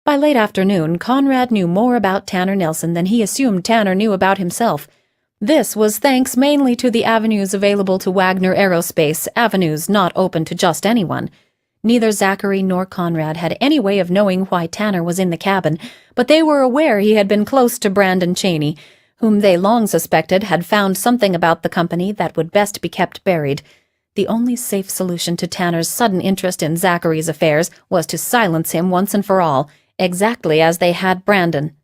By late afternoon, Conrad knew more about Tanner Nelson than he assumed Tanner knew about himself. This was thanks mainly to the avenues available to Wagner Aerospace, avenues not open to just anyone. Neither Zachary nor Conrad had any way of knowing why Tanner was in the cabin, but they were aware he had been close to Brandon Cheney, whom they long suspected had found something about the company that would best be kept buried. The only safe solution to Tanner's sudden interest in Zachary's affairs was to silence him once and for all, exactly as they had Brandon.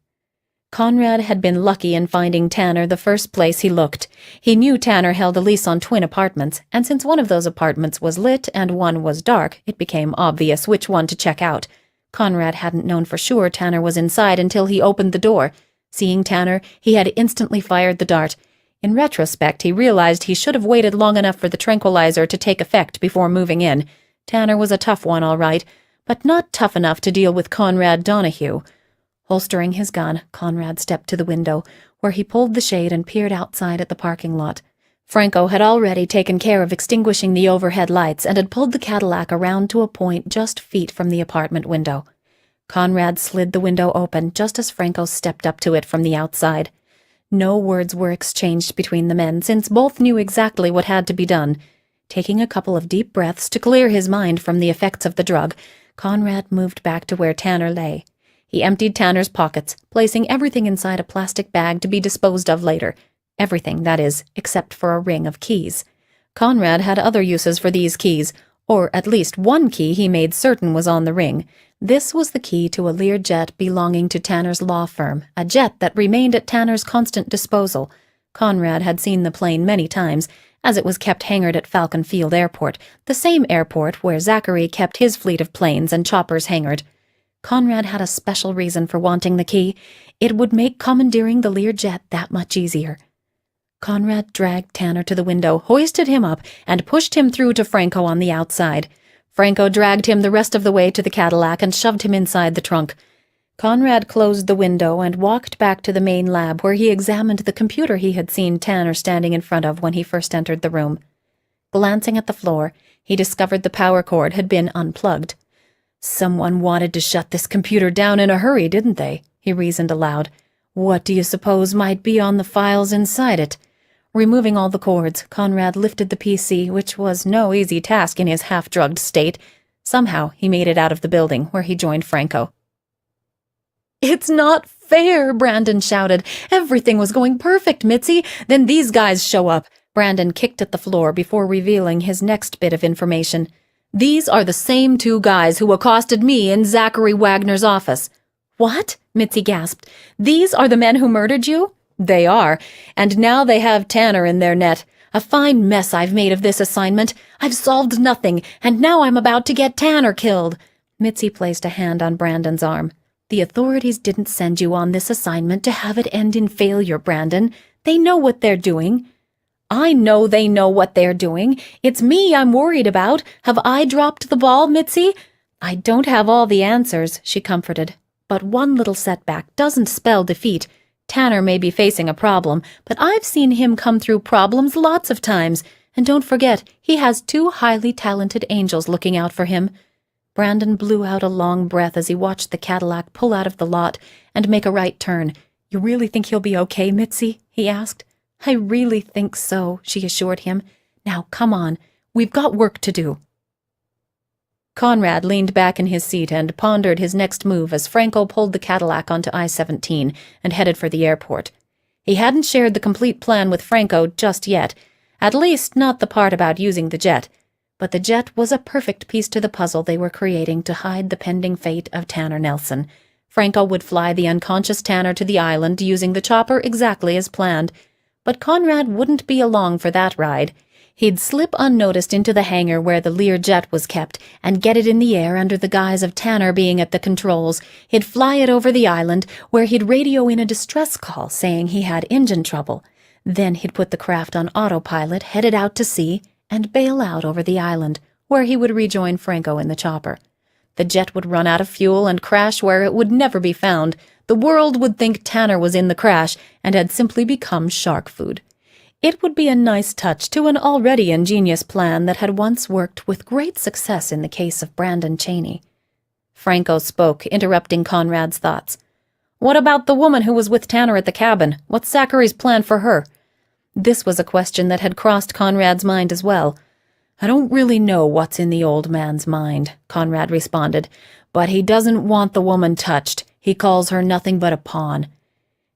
Conrad had been lucky in finding Tanner the first place he looked. He knew Tanner held a lease on twin apartments, and since one of those apartments was lit and one was dark, it became obvious which one to check out. Conrad hadn't known for sure Tanner was inside until he opened the door. Seeing Tanner, he had instantly fired the dart. In retrospect, he realized he should have waited long enough for the tranquilizer to take effect before moving in. Tanner was a tough one, all right, but not tough enough to deal with Conrad Donahue. Holstering his gun, Conrad stepped to the window, where he pulled the shade and peered outside at the parking lot. Franco had already taken care of extinguishing the overhead lights and had pulled the Cadillac around to a point just feet from the apartment window. Conrad slid the window open just as Franco stepped up to it from the outside. No words were exchanged between the men, since both knew exactly what had to be done. Taking a couple of deep breaths to clear his mind from the effects of the drug, Conrad moved back to where Tanner lay. He emptied Tanner's pockets, placing everything inside a plastic bag to be disposed of later. Everything, that is, except for a ring of keys. Conrad had other uses for these keys, or at least one key he made certain was on the ring. This was the key to a Learjet belonging to Tanner's law firm, a jet that remained at Tanner's constant disposal. Conrad had seen the plane many times, as it was kept hangared at Falcon Field Airport, the same airport where Zachary kept his fleet of planes and choppers hangared. Conrad had a special reason for wanting the key. It would make commandeering the Learjet that much easier. Conrad dragged Tanner to the window, hoisted him up, and pushed him through to Franco on the outside. Franco dragged him the rest of the way to the Cadillac and shoved him inside the trunk. Conrad closed the window and walked back to the main lab, where he examined the computer he had seen Tanner standing in front of when he first entered the room. Glancing at the floor, he discovered the power cord had been unplugged. "Someone wanted to shut this computer down in a hurry, didn't they?" he reasoned aloud. "What do you suppose might be on the files inside it?" Removing all the cords, Conrad lifted the PC, which was no easy task in his half-drugged state. Somehow, he made it out of the building, where he joined Franco. "It's not fair," Brandon shouted. "Everything was going perfect, Mitzi. Then these guys show up." Brandon kicked at the floor before revealing his next bit of information. "These are the same two guys who accosted me in Zachary Wagner's office." "What?" Mitzi gasped. "These are the men who murdered you?" "They are, and now they have Tanner in their net. A fine mess I've made of this assignment. I've solved nothing, and now I'm about to get Tanner killed." Mitzi placed a hand on Brandon's arm. "The authorities didn't send you on this assignment to have it end in failure, Brandon. They know what they're doing." "I know they know what they're doing. It's me I'm worried about. Have I dropped the ball, Mitzi?" "I don't have all the answers," she comforted. "But one little setback doesn't spell defeat. Tanner may be facing a problem, but I've seen him come through problems lots of times. And don't forget, he has two highly talented angels looking out for him." Brandon blew out a long breath as he watched the Cadillac pull out of the lot and make a right turn. "You really think he'll be okay, Mitzi?" he asked. "I really think so," she assured him. "Now, come on. We've got work to do." Conrad leaned back in his seat and pondered his next move as Franco pulled the Cadillac onto I-17 and headed for the airport. He hadn't shared the complete plan with Franco just yet, at least not the part about using the jet. But the jet was a perfect piece to the puzzle they were creating to hide the pending fate of Tanner Nelson. Franco would fly the unconscious Tanner to the island using the chopper exactly as planned. But Conrad wouldn't be along for that ride. He'd slip unnoticed into the hangar where the Learjet was kept and get it in the air under the guise of Tanner being at the controls. He'd fly it over the island, where he'd radio in a distress call saying he had engine trouble. Then he'd put the craft on autopilot, headed out to sea, and bail out over the island, where he would rejoin Franco in the chopper. The jet would run out of fuel and crash where it would never be found. The world would think Tanner was in the crash and had simply become shark food. It would be a nice touch to an already ingenious plan that had once worked with great success in the case of Brandon Cheney. Franco spoke, interrupting Conrad's thoughts. "What about the woman who was with Tanner at the cabin? What's Zachary's plan for her?" This was a question that had crossed Conrad's mind as well. "I don't really know what's in the old man's mind," Conrad responded, "but he doesn't want the woman touched. He calls her nothing but a pawn."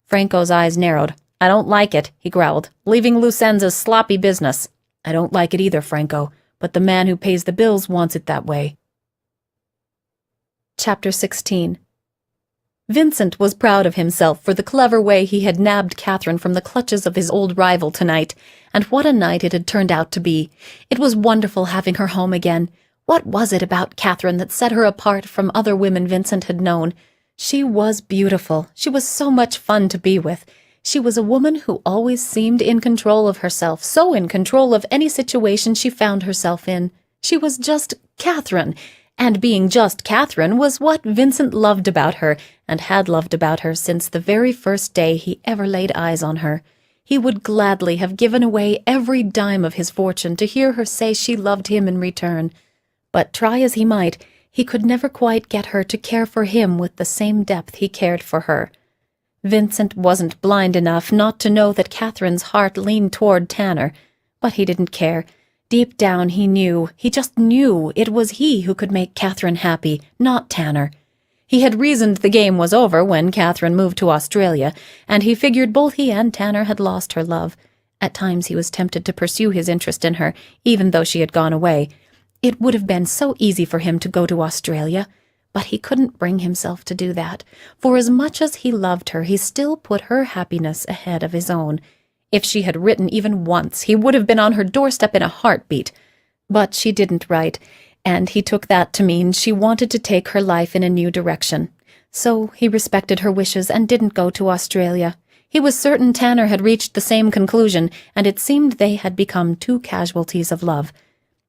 Franco's eyes narrowed. "I don't like it," he growled. "Leaving loose ends is sloppy business." "I don't like it either, Franco, but the man who pays the bills wants it that way." Chapter 16. Vincent was proud of himself for the clever way he had nabbed Catherine from the clutches of his old rival tonight, and what a night it had turned out to be. It was wonderful having her home again. What was it about Catherine that set her apart from other women Vincent had known? She was beautiful. She was so much fun to be with. She was a woman who always seemed in control of herself, so in control of any situation she found herself in. She was just Catherine, and being just Catherine was what Vincent loved about her, and had loved about her since the very first day he ever laid eyes on her. He would gladly have given away every dime of his fortune to hear her say she loved him in return. But try as he might, he could never quite get her to care for him with the same depth he cared for her. Vincent wasn't blind enough not to know that Catherine's heart leaned toward Tanner, but he didn't care. Deep down he just knew it was he who could make Catherine happy, not Tanner. He had reasoned the game was over when Catherine moved to Australia, and he figured both he and Tanner had lost her love. At times he was tempted to pursue his interest in her, even though she had gone away. It would have been so easy for him to go to Australia, but he couldn't bring himself to do that. For as much as he loved her, he still put her happiness ahead of his own. If she had written even once, he would have been on her doorstep in a heartbeat. But she didn't write, and he took that to mean she wanted to take her life in a new direction. So he respected her wishes and didn't go to Australia. He was certain Tanner had reached the same conclusion, and it seemed they had become two casualties of love.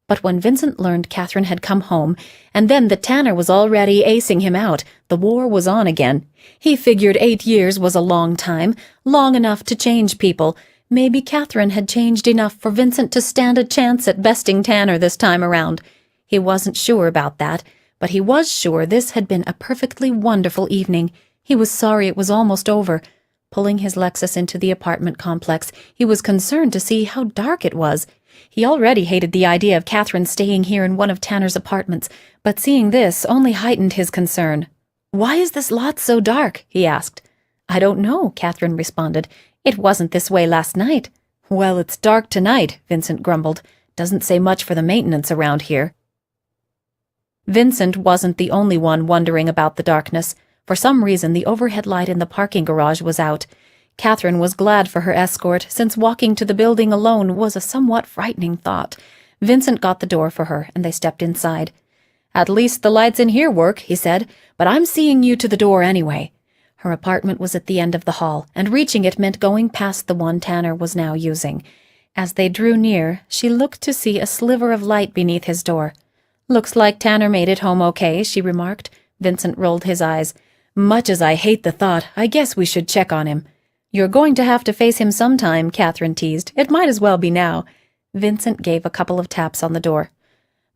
But when Vincent learned Catherine had come home, and then that Tanner was already acing him out, the war was on again. He figured 8 years was a long time, long enough to change people. Maybe Catherine had changed enough for Vincent to stand a chance at besting Tanner this time around. He wasn't sure about that, but he was sure this had been a perfectly wonderful evening. He was sorry it was almost over. Pulling his Lexus into the apartment complex, he was concerned to see how dark it was. He already hated the idea of Catherine staying here in one of Tanner's apartments, but seeing this only heightened his concern. "Why is this lot so dark?" he asked. "I don't know," Catherine responded. "It wasn't this way last night." "Well, it's dark tonight," Vincent grumbled. "Doesn't say much for the maintenance around here." Vincent wasn't the only one wondering about the darkness. For some reason, the overhead light in the parking garage was out. Catherine was glad for her escort, since walking to the building alone was a somewhat frightening thought. Vincent got the door for her, and they stepped inside. "At least the lights in here work," he said, "but I'm seeing you to the door anyway." Her apartment was at the end of the hall, and reaching it meant going past the one Tanner was now using. As they drew near, she looked to see a sliver of light beneath his door. "Looks like Tanner made it home okay," she remarked. Vincent rolled his eyes. "Much as I hate the thought, I guess we should check on him." "You're going to have to face him sometime," Catherine teased. "It might as well be now." Vincent gave a couple of taps on the door.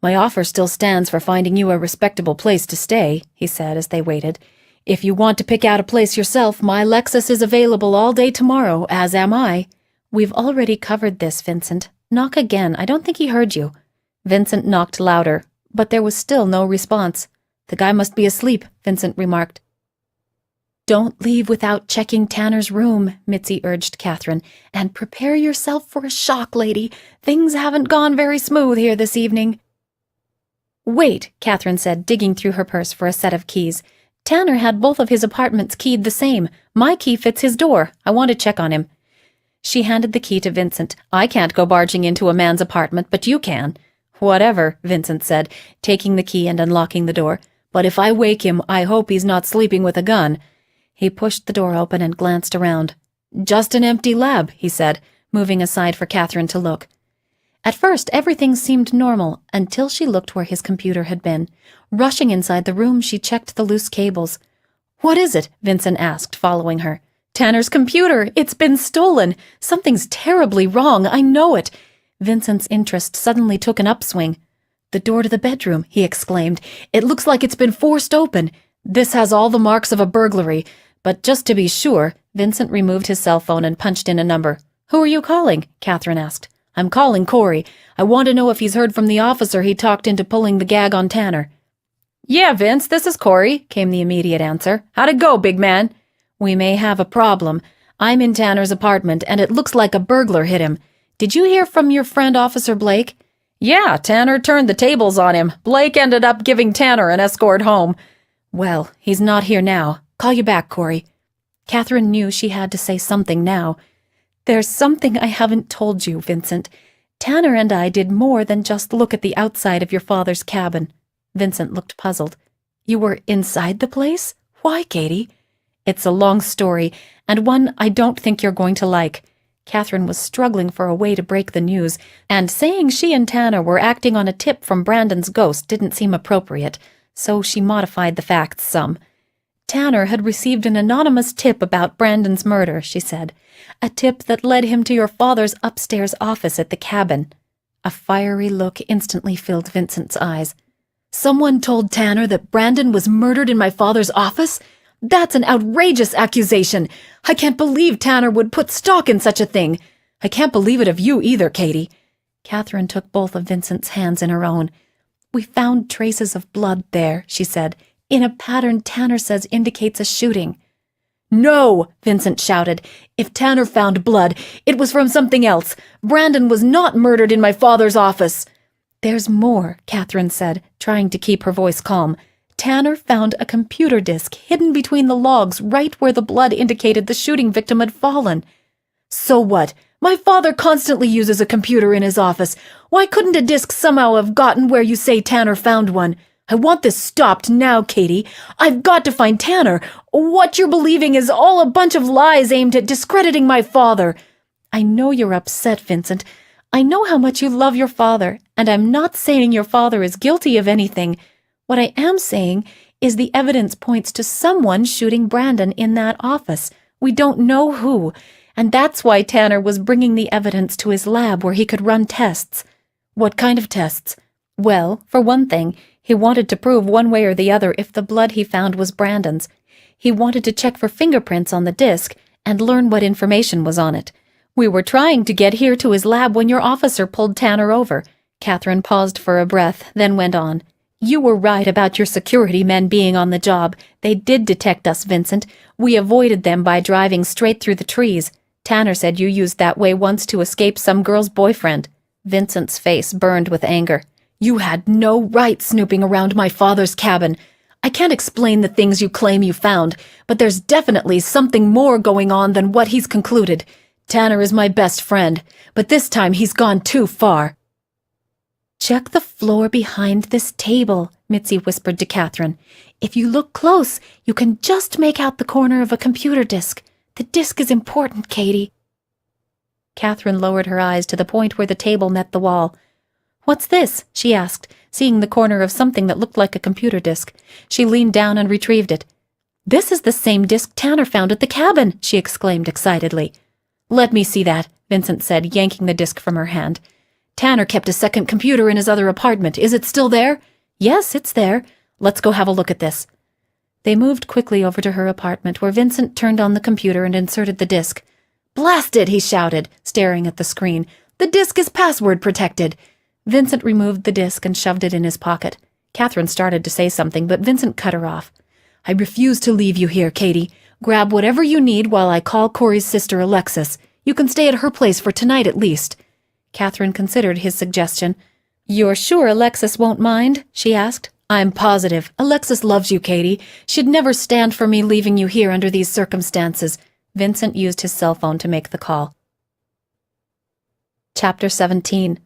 "My offer still stands for finding you a respectable place to stay," he said as they waited. "If you want to pick out a place yourself, my Lexus is available all day tomorrow, as am I." "We've already covered this, Vincent. Knock again. I don't think he heard you." Vincent knocked louder, but there was still no response. "The guy must be asleep," Vincent remarked. "Don't leave without checking Tanner's room," Mitzi urged Catherine. "And prepare yourself for a shock, lady. Things haven't gone very smooth here this evening." "Wait," Catherine said, digging through her purse for a set of keys. "Tanner had both of his apartments keyed the same. My key fits his door. I want to check on him." She handed the key to Vincent. "I can't go barging into a man's apartment, but you can." "Whatever," Vincent said, taking the key and unlocking the door. "But if I wake him, I hope he's not sleeping with a gun." He pushed the door open and glanced around. "Just an empty lab," he said, moving aside for Catherine to look. At first, everything seemed normal, until she looked where his computer had been. Rushing inside the room, she checked the loose cables. "What is it?" Vincent asked, following her. "Tanner's computer! It's been stolen! Something's terribly wrong, I know it!" Vincent's interest suddenly took an upswing. "The door to the bedroom," he exclaimed. "It looks like it's been forced open. This has all the marks of a burglary. But just to be sure," Vincent removed his cell phone and punched in a number. "Who are you calling?" Catherine asked. "I'm calling Corey. I want to know if he's heard from the officer he talked into pulling the gag on Tanner." "Yeah, Vince, this is Corey," came the immediate answer. "How'd it go, big man?" "We may have a problem. I'm in Tanner's apartment, and it looks like a burglar hit him. Did you hear from your friend Officer Blake?" "Yeah, Tanner turned the tables on him. Blake ended up giving Tanner an escort home." "Well, he's not here now. Call you back, Corey." Catherine knew she had to say something now. "There's something I haven't told you, Vincent. Tanner and I did more than just look at the outside of your father's cabin." Vincent looked puzzled. "You were inside the place? Why, Katie?" "It's a long story, and one I don't think you're going to like." Catherine was struggling for a way to break the news, and saying she and Tanner were acting on a tip from Brandon's ghost didn't seem appropriate, so she modified the facts some. "Tanner had received an anonymous tip about Brandon's murder," she said. "A tip that led him to your father's upstairs office at the cabin." A fiery look instantly filled Vincent's eyes. "Someone told Tanner that Brandon was murdered in my father's office? That's an outrageous accusation. I can't believe Tanner would put stock in such a thing. I can't believe it of you either, Katie." Catherine took both of Vincent's hands in her own. "We found traces of blood there," she said, "in a pattern Tanner says indicates a shooting." "No!" Vincent shouted. "If Tanner found blood, it was from something else. Brandon was not murdered in my father's office." "There's more," Catherine said, trying to keep her voice calm. "Tanner found a computer disk hidden between the logs right where the blood indicated the shooting victim had fallen." "So what? My father constantly uses a computer in his office. Why couldn't a disk somehow have gotten where you say Tanner found one? I want this stopped now, Katie. I've got to find Tanner. What you're believing is all a bunch of lies aimed at discrediting my father." "I know you're upset, Vincent. I know how much you love your father, and I'm not saying your father is guilty of anything. What I am saying is the evidence points to someone shooting Brandon in that office. We don't know who, and that's why Tanner was bringing the evidence to his lab where he could run tests." "What kind of tests?" "Well, for one thing, he wanted to prove one way or the other if the blood he found was Brandon's. He wanted to check for fingerprints on the disk and learn what information was on it. We were trying to get here to his lab when your officer pulled Tanner over." Catherine paused for a breath, then went on. "You were right about your security men being on the job. They did detect us, Vincent. We avoided them by driving straight through the trees. Tanner said you used that way once to escape some girl's boyfriend." Vincent's face burned with anger. "You had no right snooping around my father's cabin. I can't explain the things you claim you found, but there's definitely something more going on than what he's concluded. Tanner is my best friend, but this time he's gone too far." "Check the floor behind this table," Mitzi whispered to Catherine. "If you look close, you can just make out the corner of a computer disk. The disk is important, Katie." Catherine lowered her eyes to the point where the table met the wall. "What's this?" she asked, seeing the corner of something that looked like a computer disk. She leaned down and retrieved it. "This is the same disk Tanner found at the cabin," she exclaimed excitedly. "Let me see that," Vincent said, yanking the disk from her hand. "Tanner kept a second computer in his other apartment. Is it still there?" "Yes, it's there. Let's go have a look at this." They moved quickly over to her apartment, where Vincent turned on the computer and inserted the disk. "Blast it!" he shouted, staring at the screen. "The disk is password protected." Vincent removed the disk and shoved it in his pocket. Catherine started to say something, but Vincent cut her off. "I refuse to leave you here, Katie. Grab whatever you need while I call Corey's sister Alexis. You can stay at her place for tonight at least." Catherine considered his suggestion. "You're sure Alexis won't mind?" she asked. "I'm positive. Alexis loves you, Katie. She'd never stand for me leaving you here under these circumstances." Vincent used his cell phone to make the call. Chapter 17.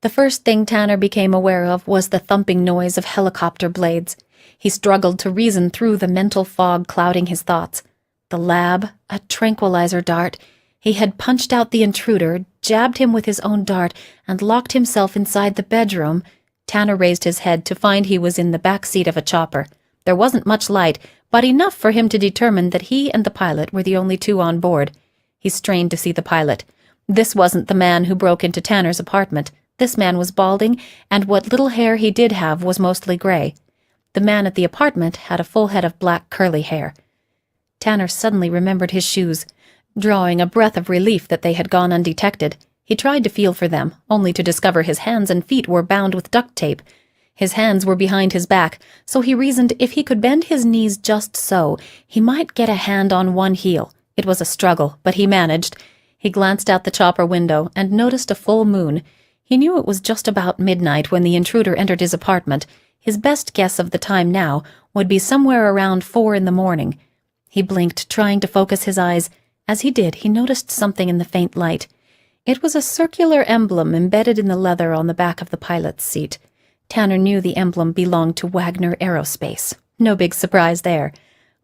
The first thing Tanner became aware of was the thumping noise of helicopter blades. He struggled to reason through the mental fog clouding his thoughts. The lab, a tranquilizer dart. He had punched out the intruder, jabbed him with his own dart, and locked himself inside the bedroom. Tanner raised his head to find he was in the back seat of a chopper. There wasn't much light, but enough for him to determine that he and the pilot were the only two on board. He strained to see the pilot. This wasn't the man who broke into Tanner's apartment. This man was balding, and what little hair he did have was mostly gray. The man at the apartment had a full head of black curly hair. Tanner suddenly remembered his shoes. Drawing a breath of relief that they had gone undetected, he tried to feel for them, only to discover his hands and feet were bound with duct tape. His hands were behind his back, so he reasoned if he could bend his knees just so, he might get a hand on one heel. It was a struggle, but he managed. He glanced out the chopper window and noticed a full moon. He knew it was just about midnight when the intruder entered his apartment. His best guess of the time now would be somewhere around 4 in the morning. He blinked, trying to focus his eyes. As he did, he noticed something in the faint light. It was a circular emblem embedded in the leather on the back of the pilot's seat. Tanner knew the emblem belonged to Wagner Aerospace. No big surprise there.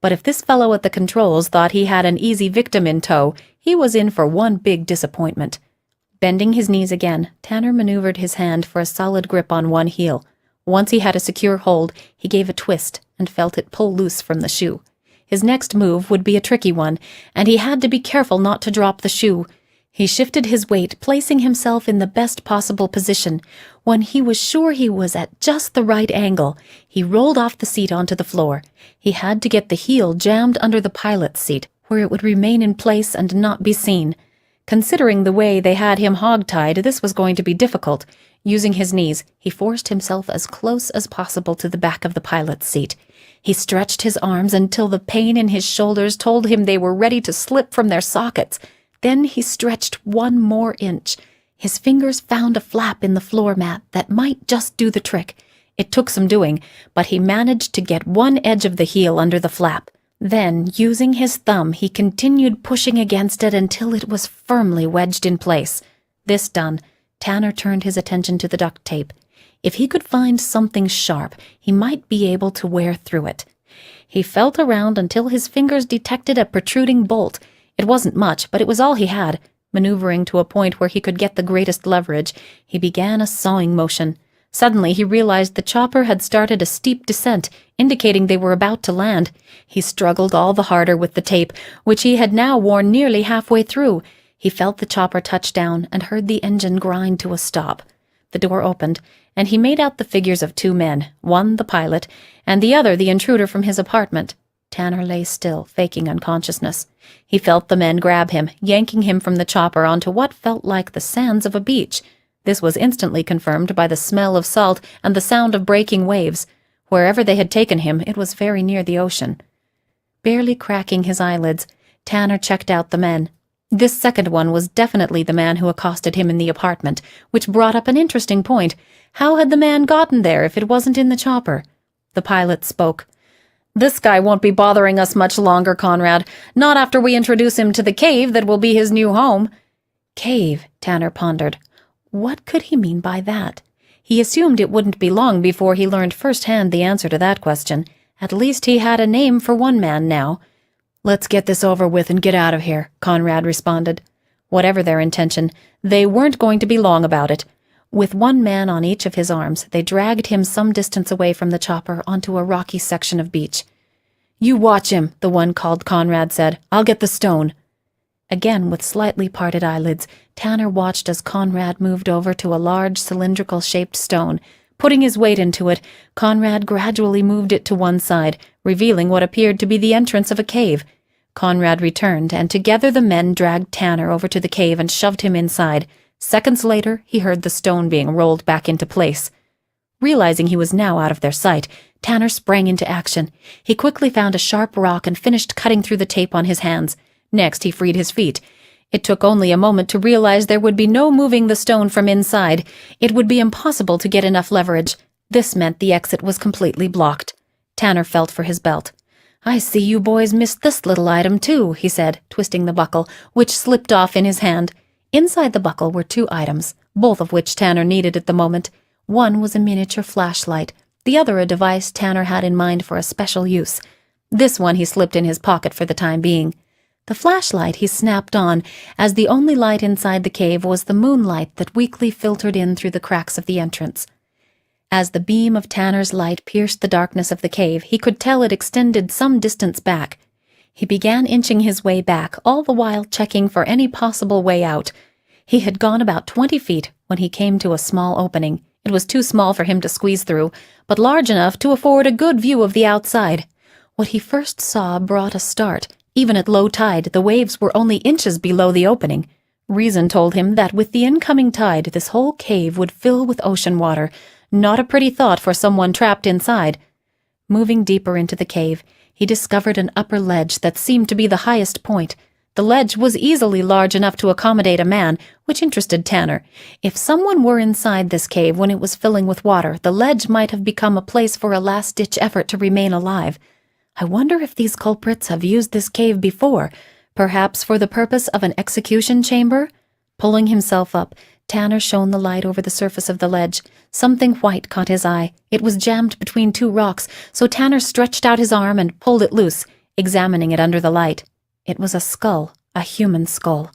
But if this fellow at the controls thought he had an easy victim in tow, he was in for one big disappointment. Bending his knees again, Tanner maneuvered his hand for a solid grip on one heel. Once he had a secure hold, he gave a twist and felt it pull loose from the shoe. His next move would be a tricky one, and he had to be careful not to drop the shoe. He shifted his weight, placing himself in the best possible position. When he was sure he was at just the right angle, he rolled off the seat onto the floor. He had to get the heel jammed under the pilot's seat, where it would remain in place and not be seen. Considering the way they had him hog-tied, this was going to be difficult. Using his knees, he forced himself as close as possible to the back of the pilot's seat. He stretched his arms until the pain in his shoulders told him they were ready to slip from their sockets. Then he stretched 1 more inch. His fingers found a flap in the floor mat that might just do the trick. It took some doing, but he managed to get one edge of the heel under the flap. Then, using his thumb, he continued pushing against it until it was firmly wedged in place. This done, Tanner turned his attention to the duct tape. If he could find something sharp, he might be able to wear through it. He felt around until his fingers detected a protruding bolt. It wasn't much, but it was all he had. Maneuvering to a point where he could get the greatest leverage, he began a sawing motion. Suddenly, he realized the chopper had started a steep descent, indicating they were about to land. He struggled all the harder with the tape, which he had now worn nearly halfway through. He felt the chopper touch down and heard the engine grind to a stop. The door opened, and he made out the figures of 2 men, one the pilot, and the other the intruder from his apartment. Tanner lay still, faking unconsciousness. He felt the men grab him, yanking him from the chopper onto what felt like the sands of a beach. This was instantly confirmed by the smell of salt and the sound of breaking waves. Wherever they had taken him, it was very near the ocean. Barely cracking his eyelids, Tanner checked out the men. This second one was definitely the man who accosted him in the apartment, which brought up an interesting point. How had the man gotten there if it wasn't in the chopper? The pilot spoke. "This guy won't be bothering us much longer, Conrad. Not after we introduce him to the cave that will be his new home." Cave, Tanner pondered. What could he mean by that? He assumed it wouldn't be long before he learned firsthand the answer to that question. At least he had a name for one man now. "Let's get this over with and get out of here," Conrad responded. Whatever their intention, they weren't going to be long about it. With one man on each of his arms, they dragged him some distance away from the chopper onto a rocky section of beach. "You watch him," the one called Conrad said. "I'll get the stone." Again, with slightly parted eyelids, Tanner watched as Conrad moved over to a large cylindrical-shaped stone. Putting his weight into it, Conrad gradually moved it to one side, revealing what appeared to be the entrance of a cave. Conrad returned, and together the men dragged Tanner over to the cave and shoved him inside. Seconds later, he heard the stone being rolled back into place. Realizing he was now out of their sight, Tanner sprang into action. He quickly found a sharp rock and finished cutting through the tape on his hands. Next, he freed his feet. It took only a moment to realize there would be no moving the stone from inside. It would be impossible to get enough leverage. This meant the exit was completely blocked. Tanner felt for his belt. "I see you boys missed this little item too," he said, twisting the buckle, which slipped off in his hand. Inside the buckle were 2 items, both of which Tanner needed at the moment. One was a miniature flashlight, the other a device Tanner had in mind for a special use. This one he slipped in his pocket for the time being. The flashlight he snapped on, as the only light inside the cave was the moonlight that weakly filtered in through the cracks of the entrance. As the beam of Tanner's light pierced the darkness of the cave, he could tell it extended some distance back. He began inching his way back, all the while checking for any possible way out. He had gone about 20 feet when he came to a small opening. It was too small for him to squeeze through, but large enough to afford a good view of the outside. What he first saw brought a start. Even at low tide, the waves were only inches below the opening. Reason told him that with the incoming tide, this whole cave would fill with ocean water. Not a pretty thought for someone trapped inside. Moving deeper into the cave, he discovered an upper ledge that seemed to be the highest point. The ledge was easily large enough to accommodate a man, which interested Tanner. If someone were inside this cave when it was filling with water, the ledge might have become a place for a last-ditch effort to remain alive. I wonder if these culprits have used this cave before, perhaps for the purpose of an execution chamber? Pulling himself up, Tanner shone the light over the surface of the ledge. Something white caught his eye. It was jammed between two rocks, so Tanner stretched out his arm and pulled it loose, examining it under the light. It was a skull, a human skull.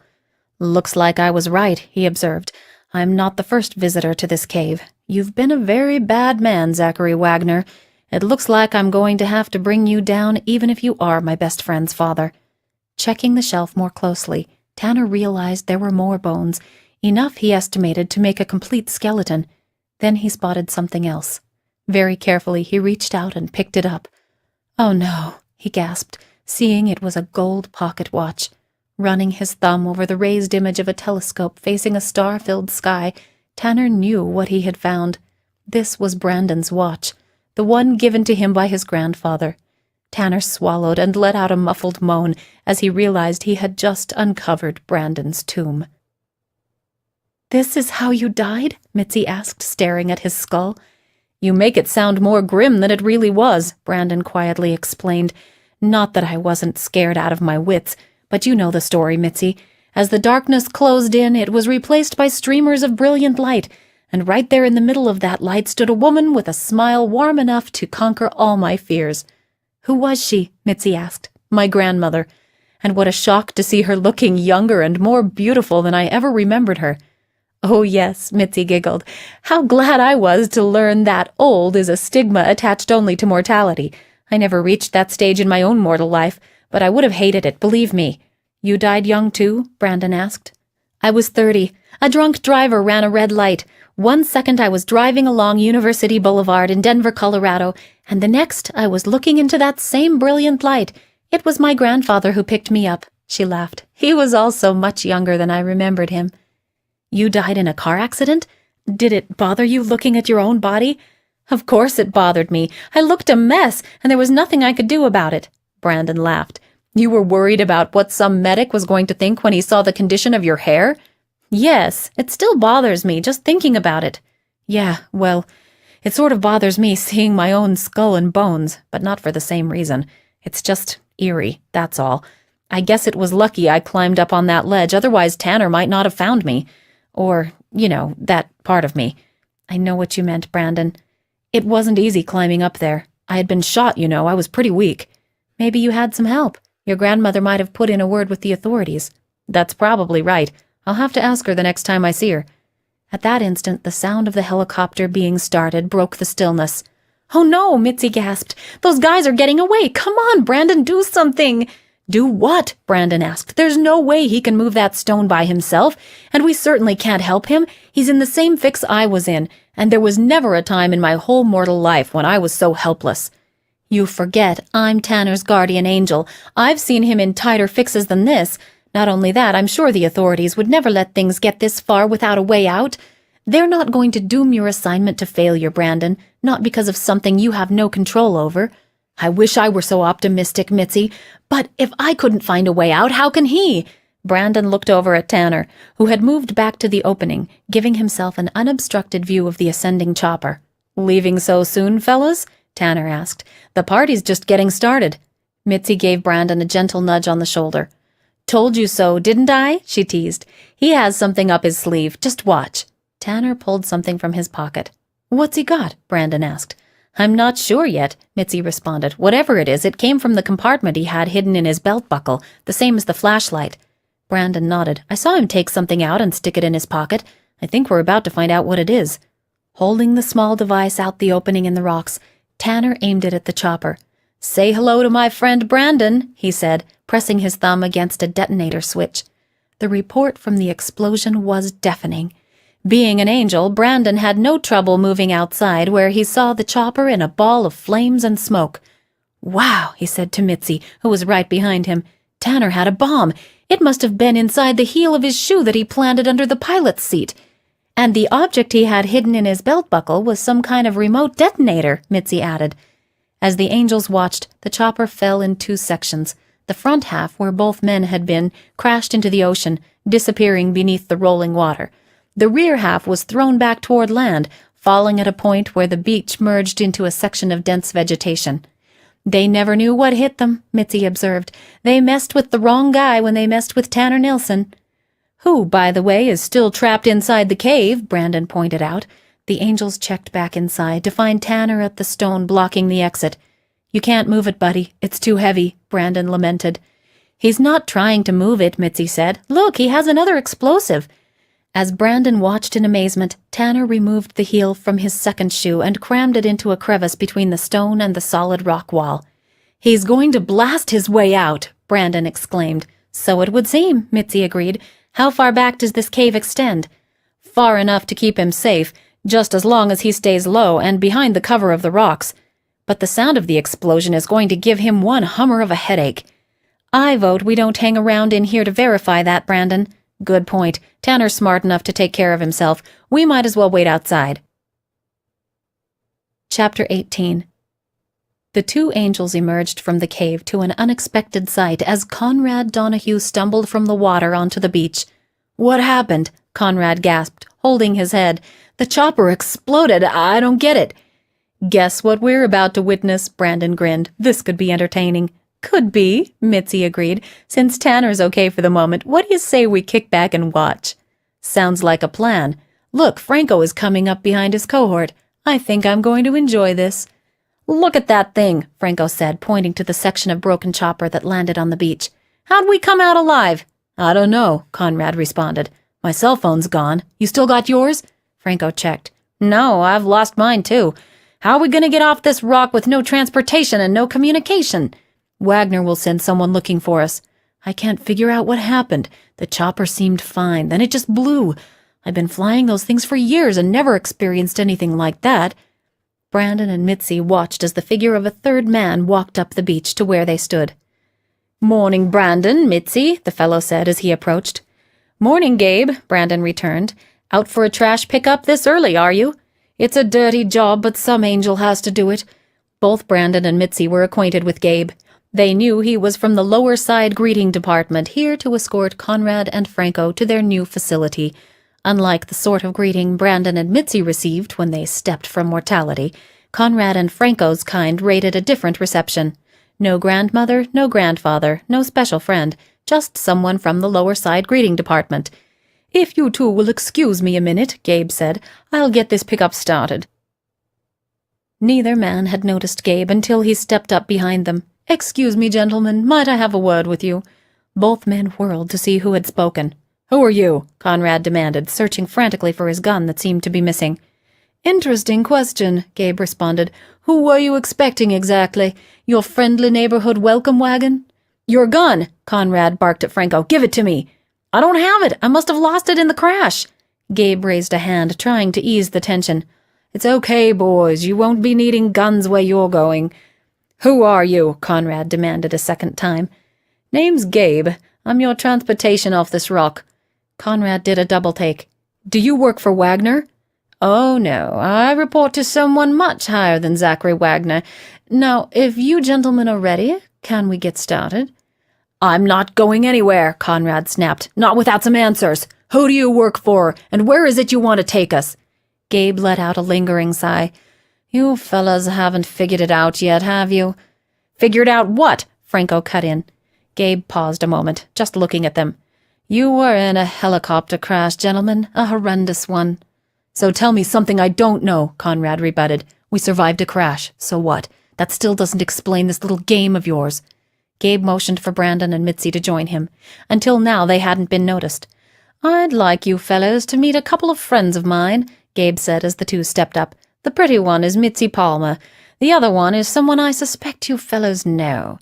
"Looks like I was right," he observed. "I'm not the first visitor to this cave. You've been a very bad man, Zachary Wagner. It looks like I'm going to have to bring you down even if you are my best friend's father." Checking the shelf more closely, Tanner realized there were more bones, enough, he estimated, to make a complete skeleton. Then he spotted something else. Very carefully, he reached out and picked it up. "Oh no," he gasped, seeing it was a gold pocket watch. Running his thumb over the raised image of a telescope facing a star-filled sky, Tanner knew what he had found. This was Brandon's watch, the one given to him by his grandfather. Tanner swallowed and let out a muffled moan as he realized he had just uncovered Brandon's tomb. "This is how you died?" Mitzi asked, staring at his skull. "You make it sound more grim than it really was," Brandon quietly explained. "Not that I wasn't scared out of my wits, but you know the story, Mitzi. As the darkness closed in, it was replaced by streamers of brilliant light, and right there in the middle of that light stood a woman with a smile warm enough to conquer all my fears." "Who was she?" Mitzi asked. "My grandmother. And what a shock to see her looking younger and more beautiful than I ever remembered her." "Oh yes," Mitzi giggled. "How glad I was to learn that old is a stigma attached only to mortality. I never reached that stage in my own mortal life, but I would have hated it, believe me." "You died young too?" Brandon asked. "I was 30. A drunk driver ran a red light. One second I was driving along University Boulevard in Denver, Colorado, and the next I was looking into that same brilliant light. It was my grandfather who picked me up." She laughed. "He was also much younger than I remembered him." "You died in a car accident? Did it bother you looking at your own body?" "Of course it bothered me. I looked a mess, and there was nothing I could do about it." Brandon laughed. "You were worried about what some medic was going to think when he saw the condition of your hair?" "Yes, it still bothers me just thinking about it." "Yeah, well, it sort of bothers me seeing my own skull and bones, but not for the same reason. It's just eerie, that's all. I guess it was lucky I climbed up on that ledge, otherwise Tanner might not have found me. Or, that part of me." "I know what you meant, Brandon. It wasn't easy climbing up there. I had been shot, I was pretty weak." "Maybe you had some help. Your grandmother might have put in a word with the authorities." "That's probably right. I'll have to ask her the next time I see her." At that instant, the sound of the helicopter being started broke the stillness. "Oh no," Mitzi gasped. "Those guys are getting away. Come on, Brandon, do something." "Do what?" Brandon asked. "There's no way he can move that stone by himself, and we certainly can't help him. He's in the same fix I was in, and there was never a time in my whole mortal life when I was so helpless." "You forget I'm Tanner's guardian angel. I've seen him in tighter fixes than this. Not only that, I'm sure the authorities would never let things get this far without a way out. They're not going to doom your assignment to failure, Brandon, not because of something you have no control over." "I wish I were so optimistic, Mitzi, but if I couldn't find a way out, how can he?" Brandon looked over at Tanner, who had moved back to the opening, giving himself an unobstructed view of the ascending chopper. "Leaving so soon, fellas?" Tanner asked. "The party's just getting started." Mitzi gave Brandon a gentle nudge on the shoulder. "Told you so, didn't I?" she teased. "He has something up his sleeve. Just watch." Tanner pulled something from his pocket. "What's he got?" Brandon asked. "I'm not sure yet," Mitzi responded. "Whatever it is, it came from the compartment he had hidden in his belt buckle, the same as the flashlight." Brandon nodded. "I saw him take something out and stick it in his pocket. I think we're about to find out what it is." Holding the small device out the opening in the rocks, Tanner aimed it at the chopper. "Say hello to my friend Brandon," he said, pressing his thumb against a detonator switch. The report from the explosion was deafening. Being an angel, Brandon had no trouble moving outside, where he saw the chopper in a ball of flames and smoke. "Wow," he said to Mitzi, who was right behind him. "Tanner had a bomb. It must have been inside the heel of his shoe that he planted under the pilot's seat. And the object he had hidden in his belt buckle was some kind of remote detonator," Mitzi added. As the angels watched, the chopper fell in 2 sections. The front half, where both men had been, crashed into the ocean, disappearing beneath the rolling water. The rear half was thrown back toward land, falling at a point where the beach merged into a section of dense vegetation. "They never knew what hit them," Mitzi observed. "They messed with the wrong guy when they messed with Tanner Nilsson." "Who, by the way, is still trapped inside the cave," Brandon pointed out. The angels checked back inside to find Tanner at the stone blocking the exit. "You can't move it, buddy. It's too heavy," Brandon lamented. "He's not trying to move it," Mitzi said. "Look, he has another explosive." As Brandon watched in amazement, Tanner removed the heel from his second shoe and crammed it into a crevice between the stone and the solid rock wall. "He's going to blast his way out," Brandon exclaimed. "So it would seem," Mitzi agreed. "How far back does this cave extend?" "Far enough to keep him safe, just as long as he stays low and behind the cover of the rocks. But the sound of the explosion is going to give him one hummer of a headache." "I vote we don't hang around in here to verify that, Brandon." "Good point. Tanner's smart enough to take care of himself. We might as well wait outside." Chapter 18. The 2 angels emerged from the cave to an unexpected sight as Conrad Donahue stumbled from the water onto the beach. "What happened?" Conrad gasped, holding his head. "The chopper exploded. I don't get it." "Guess what we're about to witness," Brandon grinned. "This could be entertaining." "Could be," Mitzi agreed. "Since Tanner's okay for the moment, what do you say we kick back and watch?" "Sounds like a plan. Look, Franco is coming up behind his cohort. I think I'm going to enjoy this." "Look at that thing," Franco said, pointing to the section of broken chopper that landed on the beach. "How'd we come out alive?" "I don't know," Conrad responded. "My cell phone's gone. You still got yours?" Franco checked. "No, I've lost mine too. How are we going to get off this rock with no transportation and no communication?" "Wagner will send someone looking for us." "I can't figure out what happened. The chopper seemed fine, then it just blew. I've been flying those things for years and never experienced anything like that." Brandon and Mitzi watched as the figure of a third man walked up the beach to where they stood. "Morning, Brandon, Mitzi," the fellow said as he approached. "Morning, Gabe," Brandon returned. "Out for a trash pickup this early, are you?" "It's a dirty job, but some angel has to do it." Both Brandon and Mitzi were acquainted with Gabe. They knew he was from the lower side greeting department, here to escort Conrad and Franco to their new facility. Unlike the sort of greeting Brandon and Mitzi received when they stepped from mortality, Conrad and Franco's kind rated a different reception. No grandmother, no grandfather, no special friend, just someone from the lower side greeting department. "If you two will excuse me a minute," Gabe said, "I'll get this pickup started." Neither man had noticed Gabe until he stepped up behind them. "Excuse me, gentlemen, might I have a word with you?" Both men whirled to see who had spoken. "Who are you?" Conrad demanded, searching frantically for his gun that seemed to be missing. "Interesting question," Gabe responded. "Who were you expecting exactly? Your friendly neighborhood welcome wagon?" "Your gun!" Conrad barked at Franco. "Give it to me." "I don't have it. I must have lost it in the crash." Gabe raised a hand, trying to ease the tension. "It's okay, boys. You won't be needing guns where you're going." "Who are you?" Conrad demanded a second time. "Name's Gabe. I'm your transportation off this rock." Conrad did a double take. "Do you work for Wagner?" "Oh, no. I report to someone much higher than Zachary Wagner. Now, if you gentlemen are ready, can we get started?" "I'm not going anywhere," Conrad snapped. "Not without some answers. Who do you work for, and where is it you want to take us?" Gabe let out a lingering sigh. "You fellas haven't figured it out yet, have you?" "Figured out what?" Franco cut in. Gabe paused a moment, just looking at them. "You were in a helicopter crash, gentlemen, a horrendous one." "So tell me something I don't know," Conrad rebutted. "We survived a crash, so what? That still doesn't explain this little game of yours." Gabe motioned for Brandon and Mitzi to join him. Until now, they hadn't been noticed. "I'd like you fellows to meet a couple of friends of mine," Gabe said as the two stepped up. "The pretty one is Mitzi Palmer. The other one is someone I suspect you fellows know."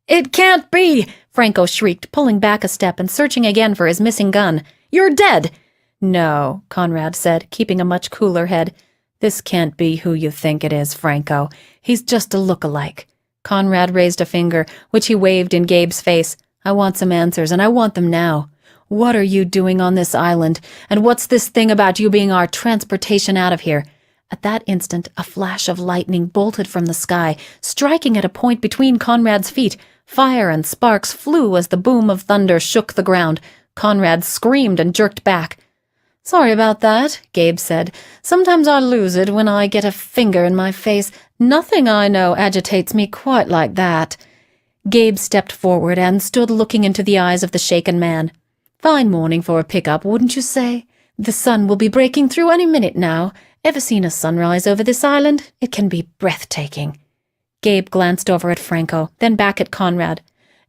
"It can't be!" Franco shrieked, pulling back a step and searching again for his missing gun. "You're dead!" "No," Conrad said, keeping a much cooler head. "This can't be who you think it is, Franco. He's just a look-alike." Conrad raised a finger, which he waved in Gabe's face. "I want some answers, and I want them now. What are you doing on this island? And what's this thing about you being our transportation out of here?" At that instant, a flash of lightning bolted from the sky, striking at a point between Conrad's feet. Fire and sparks flew as the boom of thunder shook the ground. Conrad screamed and jerked back. "Sorry about that," Gabe said. "Sometimes I lose it when I get a finger in my face. Nothing I know agitates me quite like that." Gabe stepped forward and stood looking into the eyes of the shaken man. "Fine morning for a pickup, wouldn't you say? The sun will be breaking through any minute now. Ever seen a sunrise over this island? It can be breathtaking." Gabe glanced over at Franco, then back at Conrad.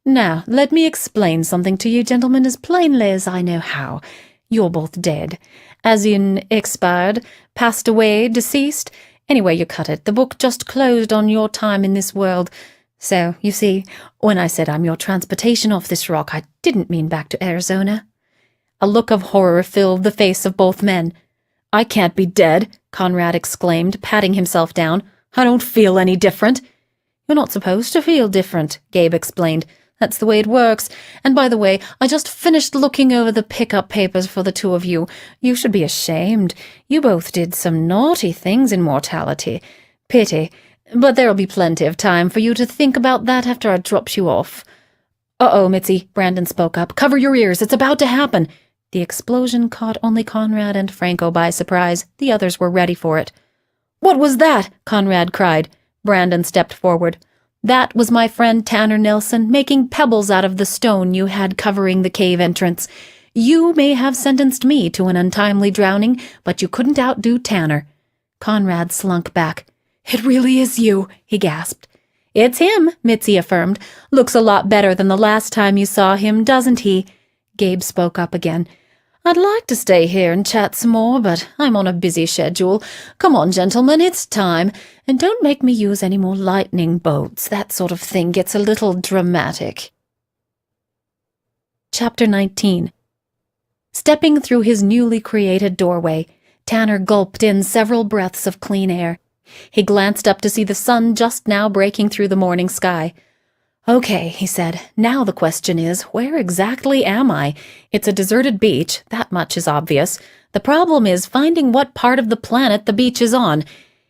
"Now, let me explain something to you gentlemen as plainly as I know how. You're both dead. As in expired, passed away, deceased. Anyway you cut it, the book just closed on your time in this world. So, you see, when I said I'm your transportation off this rock, I didn't mean back to Arizona." A look of horror filled the face of both men. "I can't be dead," Conrad exclaimed, patting himself down. "I don't feel any different." "You're not supposed to feel different," Gabe explained. "That's the way it works. And by the way, I just finished looking over the pickup papers for the two of you. You should be ashamed. You both did some naughty things in mortality. Pity. But there'll be plenty of time for you to think about that after I drops you off." "Uh-oh, Mitzi," Brandon spoke up. "Cover your ears. It's about to happen." The explosion caught only Conrad and Franco by surprise. The others were ready for it. "What was that?" Conrad cried. Brandon stepped forward. "That was my friend Tanner Nelson making pebbles out of the stone you had covering the cave entrance. You may have sentenced me to an untimely drowning, but you couldn't outdo Tanner." Conrad slunk back. "It really is you," he gasped. "It's him," Mitzi affirmed. "Looks a lot better than the last time you saw him, doesn't he?" Gabe spoke up again. "I'd like to stay here and chat some more, but I'm on a busy schedule. Come on, gentlemen, it's time. And don't make me use any more lightning bolts. That sort of thing gets a little dramatic." Chapter 19. Stepping through his newly created doorway, Tanner gulped in several breaths of clean air. He glanced up to see the sun just now breaking through the morning sky. "Okay," he said. "Now the question is, where exactly am I? It's a deserted beach, that much is obvious. The problem is finding what part of the planet the beach is on."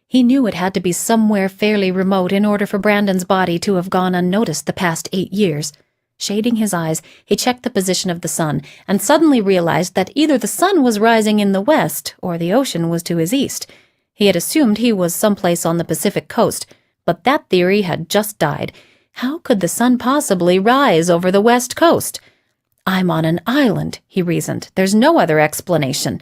He knew it had to be somewhere fairly remote in order for Brandon's body to have gone unnoticed the past 8 years. Shading his eyes, he checked the position of the sun, and suddenly realized that either the sun was rising in the west, or the ocean was to his east. He had assumed he was someplace on the Pacific coast, but that theory had just died. How could the sun possibly rise over the west coast? "I'm on an island," he reasoned. "There's no other explanation."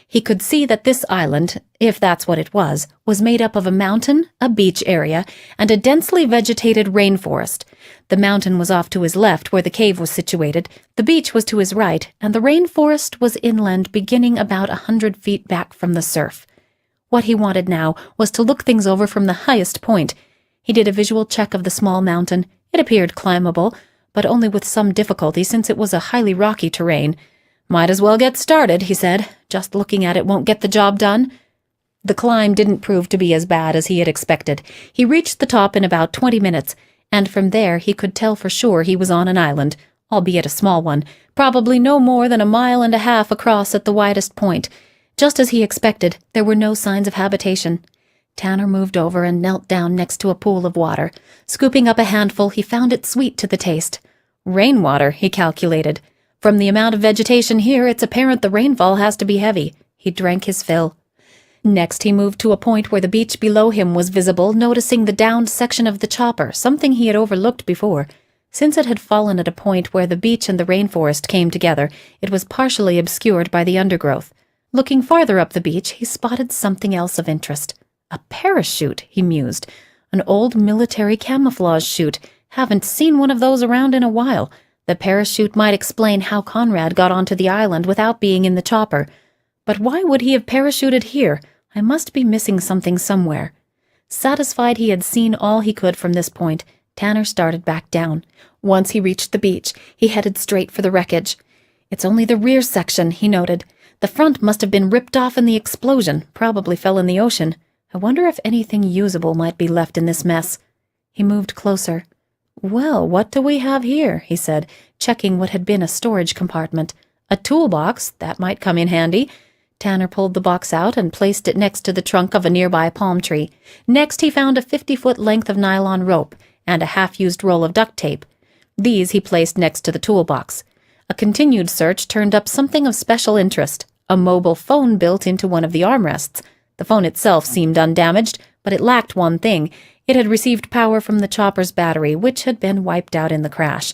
He could see that this island, if that's what it was made up of a mountain, a beach area, and a densely vegetated rainforest. The mountain was off to his left where the cave was situated, the beach was to his right, and the rainforest was inland beginning about 100 feet back from the surf. What he wanted now was to look things over from the highest point. He did a visual check of the small mountain. It appeared climbable, but only with some difficulty since it was a highly rocky terrain. "Might as well get started," he said. "Just looking at it won't get the job done." The climb didn't prove to be as bad as he had expected. He reached the top in about 20 minutes, and from there he could tell for sure he was on an island, albeit a small one, probably no more than 1.5 miles across at the widest point. Just as he expected, there were no signs of habitation. Tanner moved over and knelt down next to a pool of water. Scooping up a handful, he found it sweet to the taste. Rainwater, he calculated. From the amount of vegetation here, it's apparent the rainfall has to be heavy. He drank his fill. Next, he moved to a point where the beach below him was visible, noticing the downed section of the chopper, something he had overlooked before. Since it had fallen at a point where the beach and the rainforest came together, it was partially obscured by the undergrowth. Looking farther up the beach, he spotted something else of interest. A parachute, he mused. An old military camouflage chute. Haven't seen one of those around in a while. The parachute might explain how Conrad got onto the island without being in the chopper. But why would he have parachuted here? I must be missing something somewhere. Satisfied he had seen all he could from this point, Tanner started back down. Once he reached the beach, he headed straight for the wreckage. It's only the rear section, he noted. The front must have been ripped off in the explosion, probably fell in the ocean. I wonder if anything usable might be left in this mess. He moved closer. Well, what do we have here? He said, checking what had been a storage compartment. A toolbox, that might come in handy. Tanner pulled the box out and placed it next to the trunk of a nearby palm tree. Next, he found a 50-foot length of nylon rope and a half-used roll of duct tape. These he placed next to the toolbox. A continued search turned up something of special interest, a mobile phone built into one of the armrests. The phone itself seemed undamaged, but it lacked one thing. It had received power from the chopper's battery, which had been wiped out in the crash.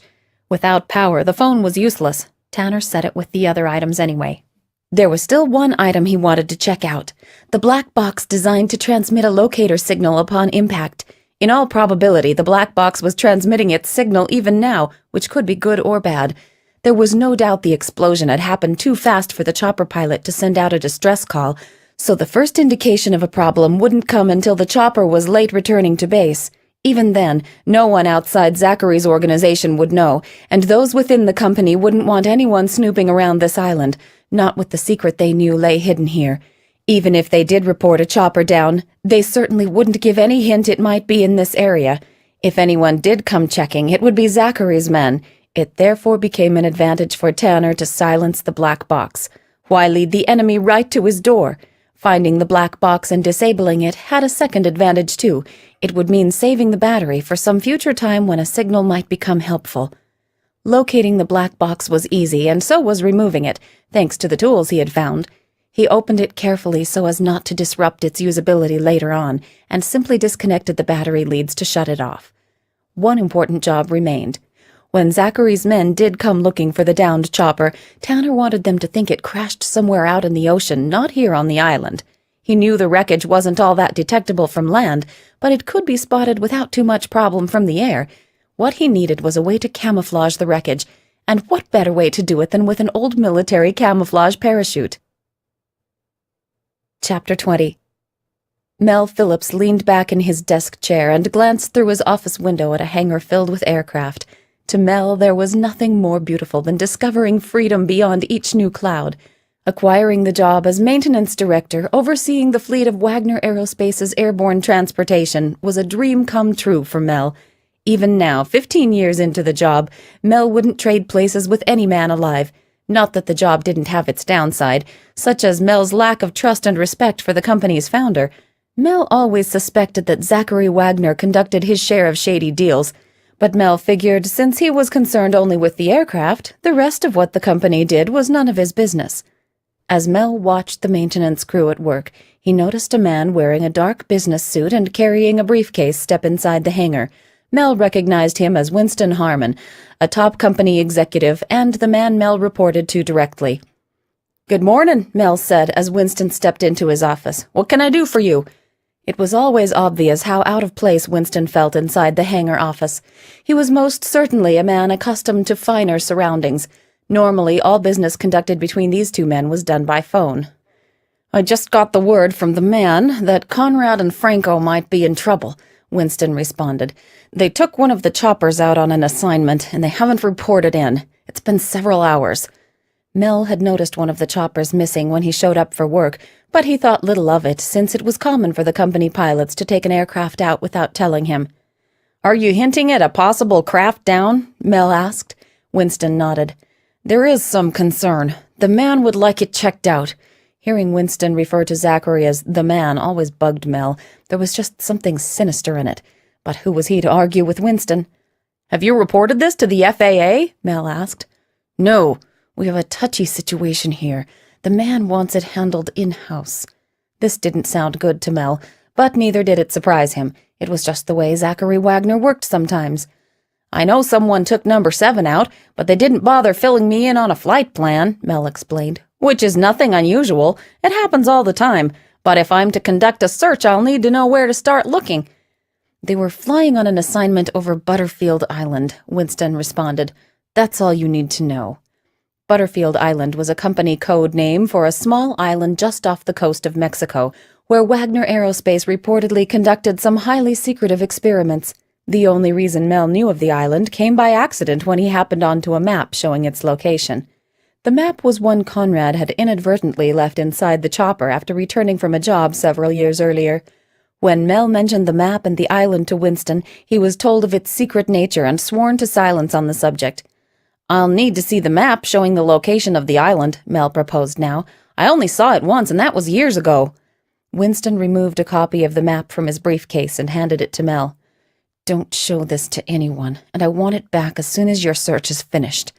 Without power, the phone was useless. Tanner set it with the other items anyway. There was still one item he wanted to check out, the black box designed to transmit a locator signal upon impact. In all probability, the black box was transmitting its signal even now, which could be good or bad. There was no doubt the explosion had happened too fast for the chopper pilot to send out a distress call, so the first indication of a problem wouldn't come until the chopper was late returning to base. Even then, no one outside Zachary's organization would know, and those within the company wouldn't want anyone snooping around this island, not with the secret they knew lay hidden here. Even if they did report a chopper down, they certainly wouldn't give any hint it might be in this area. If anyone did come checking, it would be Zachary's men. It therefore became an advantage for Tanner to silence the black box. Why lead the enemy right to his door? Finding the black box and disabling it had a second advantage too. It would mean saving the battery for some future time when a signal might become helpful. Locating the black box was easy, and so was removing it, thanks to the tools he had found. He opened it carefully so as not to disrupt its usability later on, and simply disconnected the battery leads to shut it off. One important job remained. When Zachary's men did come looking for the downed chopper, Tanner wanted them to think it crashed somewhere out in the ocean, not here on the island. He knew the wreckage wasn't all that detectable from land, but it could be spotted without too much problem from the air. What he needed was a way to camouflage the wreckage, and what better way to do it than with an old military camouflage parachute? Chapter 20. Mel Phillips leaned back in his desk chair and glanced through his office window at a hangar filled with aircraft. To Mel, there was nothing more beautiful than discovering freedom beyond each new cloud. Acquiring the job as maintenance director, overseeing the fleet of Wagner Aerospace's airborne transportation, was a dream come true for Mel. Even now, 15 years into the job, Mel wouldn't trade places with any man alive. Not that the job didn't have its downside, such as Mel's lack of trust and respect for the company's founder. Mel always suspected that Zachary Wagner conducted his share of shady deals, but Mel figured since he was concerned only with the aircraft, the rest of what the company did was none of his business. As Mel watched the maintenance crew at work, he noticed a man wearing a dark business suit and carrying a briefcase step inside the hangar. Mel recognized him as Winston Harmon, a top company executive and the man Mel reported to directly. "Good morning," Mel said as Winston stepped into his office. "What can I do for you?" It was always obvious how out of place Winston felt inside the hangar office. He was most certainly a man accustomed to finer surroundings. Normally, all business conducted between these two men was done by phone. "I just got the word from the man that Conrad and Franco might be in trouble," Winston responded. "They took one of the choppers out on an assignment, and they haven't reported in. It's been several hours." Mel had noticed one of the choppers missing when he showed up for work, but he thought little of it, since it was common for the company pilots to take an aircraft out without telling him. "Are you hinting at a possible craft down?" Mel asked. Winston nodded. "There is some concern. The man would like it checked out." Hearing Winston refer to Zachary as the man always bugged Mel. There was just something sinister in it. But who was he to argue with Winston? "Have you reported this to the FAA?" Mel asked. "No. We have a touchy situation here. The man wants it handled in-house." This didn't sound good to Mel, but neither did it surprise him. It was just the way Zachary Wagner worked sometimes. "I know someone took number 7 out, but they didn't bother filling me in on a flight plan," Mel explained. "Which is nothing unusual. It happens all the time. But if I'm to conduct a search, I'll need to know where to start looking." "They were flying on an assignment over Butterfield Island," Winston responded. "That's all you need to know." Butterfield Island was a company code name for a small island just off the coast of Mexico, where Wagner Aerospace reportedly conducted some highly secretive experiments. The only reason Mel knew of the island came by accident when he happened onto a map showing its location. The map was one Conrad had inadvertently left inside the chopper after returning from a job several years earlier. When Mel mentioned the map and the island to Winston, he was told of its secret nature and sworn to silence on the subject. "I'll need to see the map showing the location of the island," Mel proposed now. "I only saw it once, and that was years ago." Winston removed a copy of the map from his briefcase and handed it to Mel. "Don't show this to anyone, and I want it back as soon as your search is finished."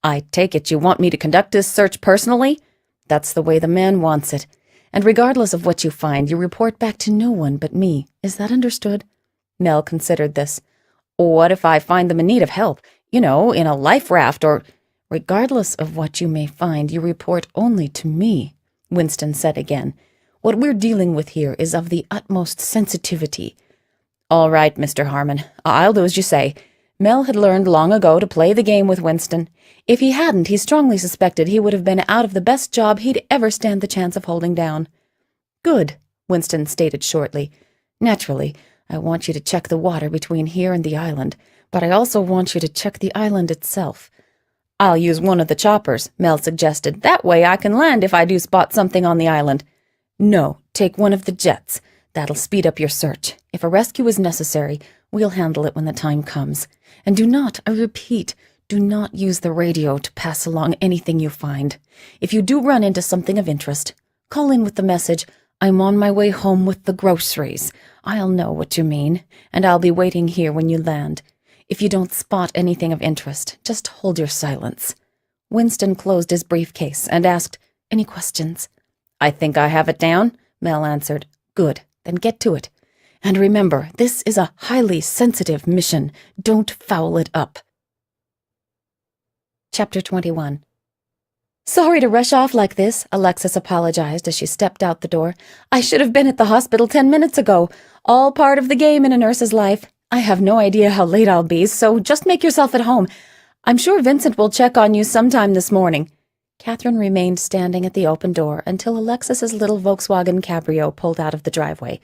"I take it you want me to conduct this search personally?" "That's the way the man wants it. And regardless of what you find, you report back to no one but me. Is that understood?" Mel considered this. "What if I find them in need of help? In a life raft or—" "Regardless of what you may find, you report only to me," Winston said again. "What we're dealing with here is of the utmost sensitivity." "All right, Mr. Harmon. I'll do as you say." Mel had learned long ago to play the game with Winston. If he hadn't, he strongly suspected he would have been out of the best job he'd ever stand the chance of holding down. "Good," Winston stated shortly. "Naturally, I want you to check the water between here and the island, but I also want you to check the island itself." "I'll use one of the choppers," Mel suggested. "That way I can land if I do spot something on the island." "No, take one of the jets. That'll speed up your search. If a rescue is necessary, we'll handle it when the time comes. And do not, I repeat, do not use the radio to pass along anything you find. If you do run into something of interest, call in with the message, 'I'm on my way home with the groceries.' I'll know what you mean, and I'll be waiting here when you land. If you don't spot anything of interest, just hold your silence." Winston closed his briefcase and asked, "Any questions?" "I think I have it down," Mel answered. "Good, then get to it. And remember, this is a highly sensitive mission. Don't foul it up." Chapter 21. "Sorry to rush off like this," Alexis apologized as she stepped out the door. "I should have been at the hospital 10 minutes ago. All part of the game in a nurse's life. I have no idea how late I'll be, so just make yourself at home. I'm sure Vincent will check on you sometime this morning." Catherine remained standing at the open door until Alexis's little Volkswagen Cabrio pulled out of the driveway.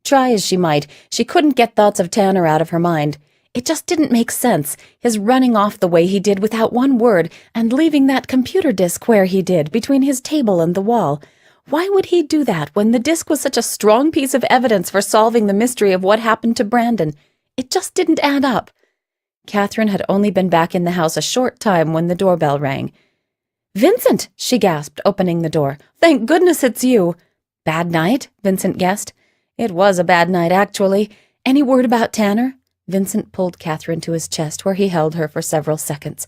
Try as she might, she couldn't get thoughts of Tanner out of her mind. It just didn't make sense, his running off the way he did without one word, and leaving that computer disk where he did, between his table and the wall. Why would he do that when the disk was such a strong piece of evidence for solving the mystery of what happened to Brandon? It just didn't add up. Catherine had only been back in the house a short time when the doorbell rang. "Vincent!" she gasped, opening the door. "Thank goodness it's you." "Bad night?" Vincent guessed. "It was a bad night, actually. Any word about Tanner?" Vincent pulled Catherine to his chest, where he held her for several seconds.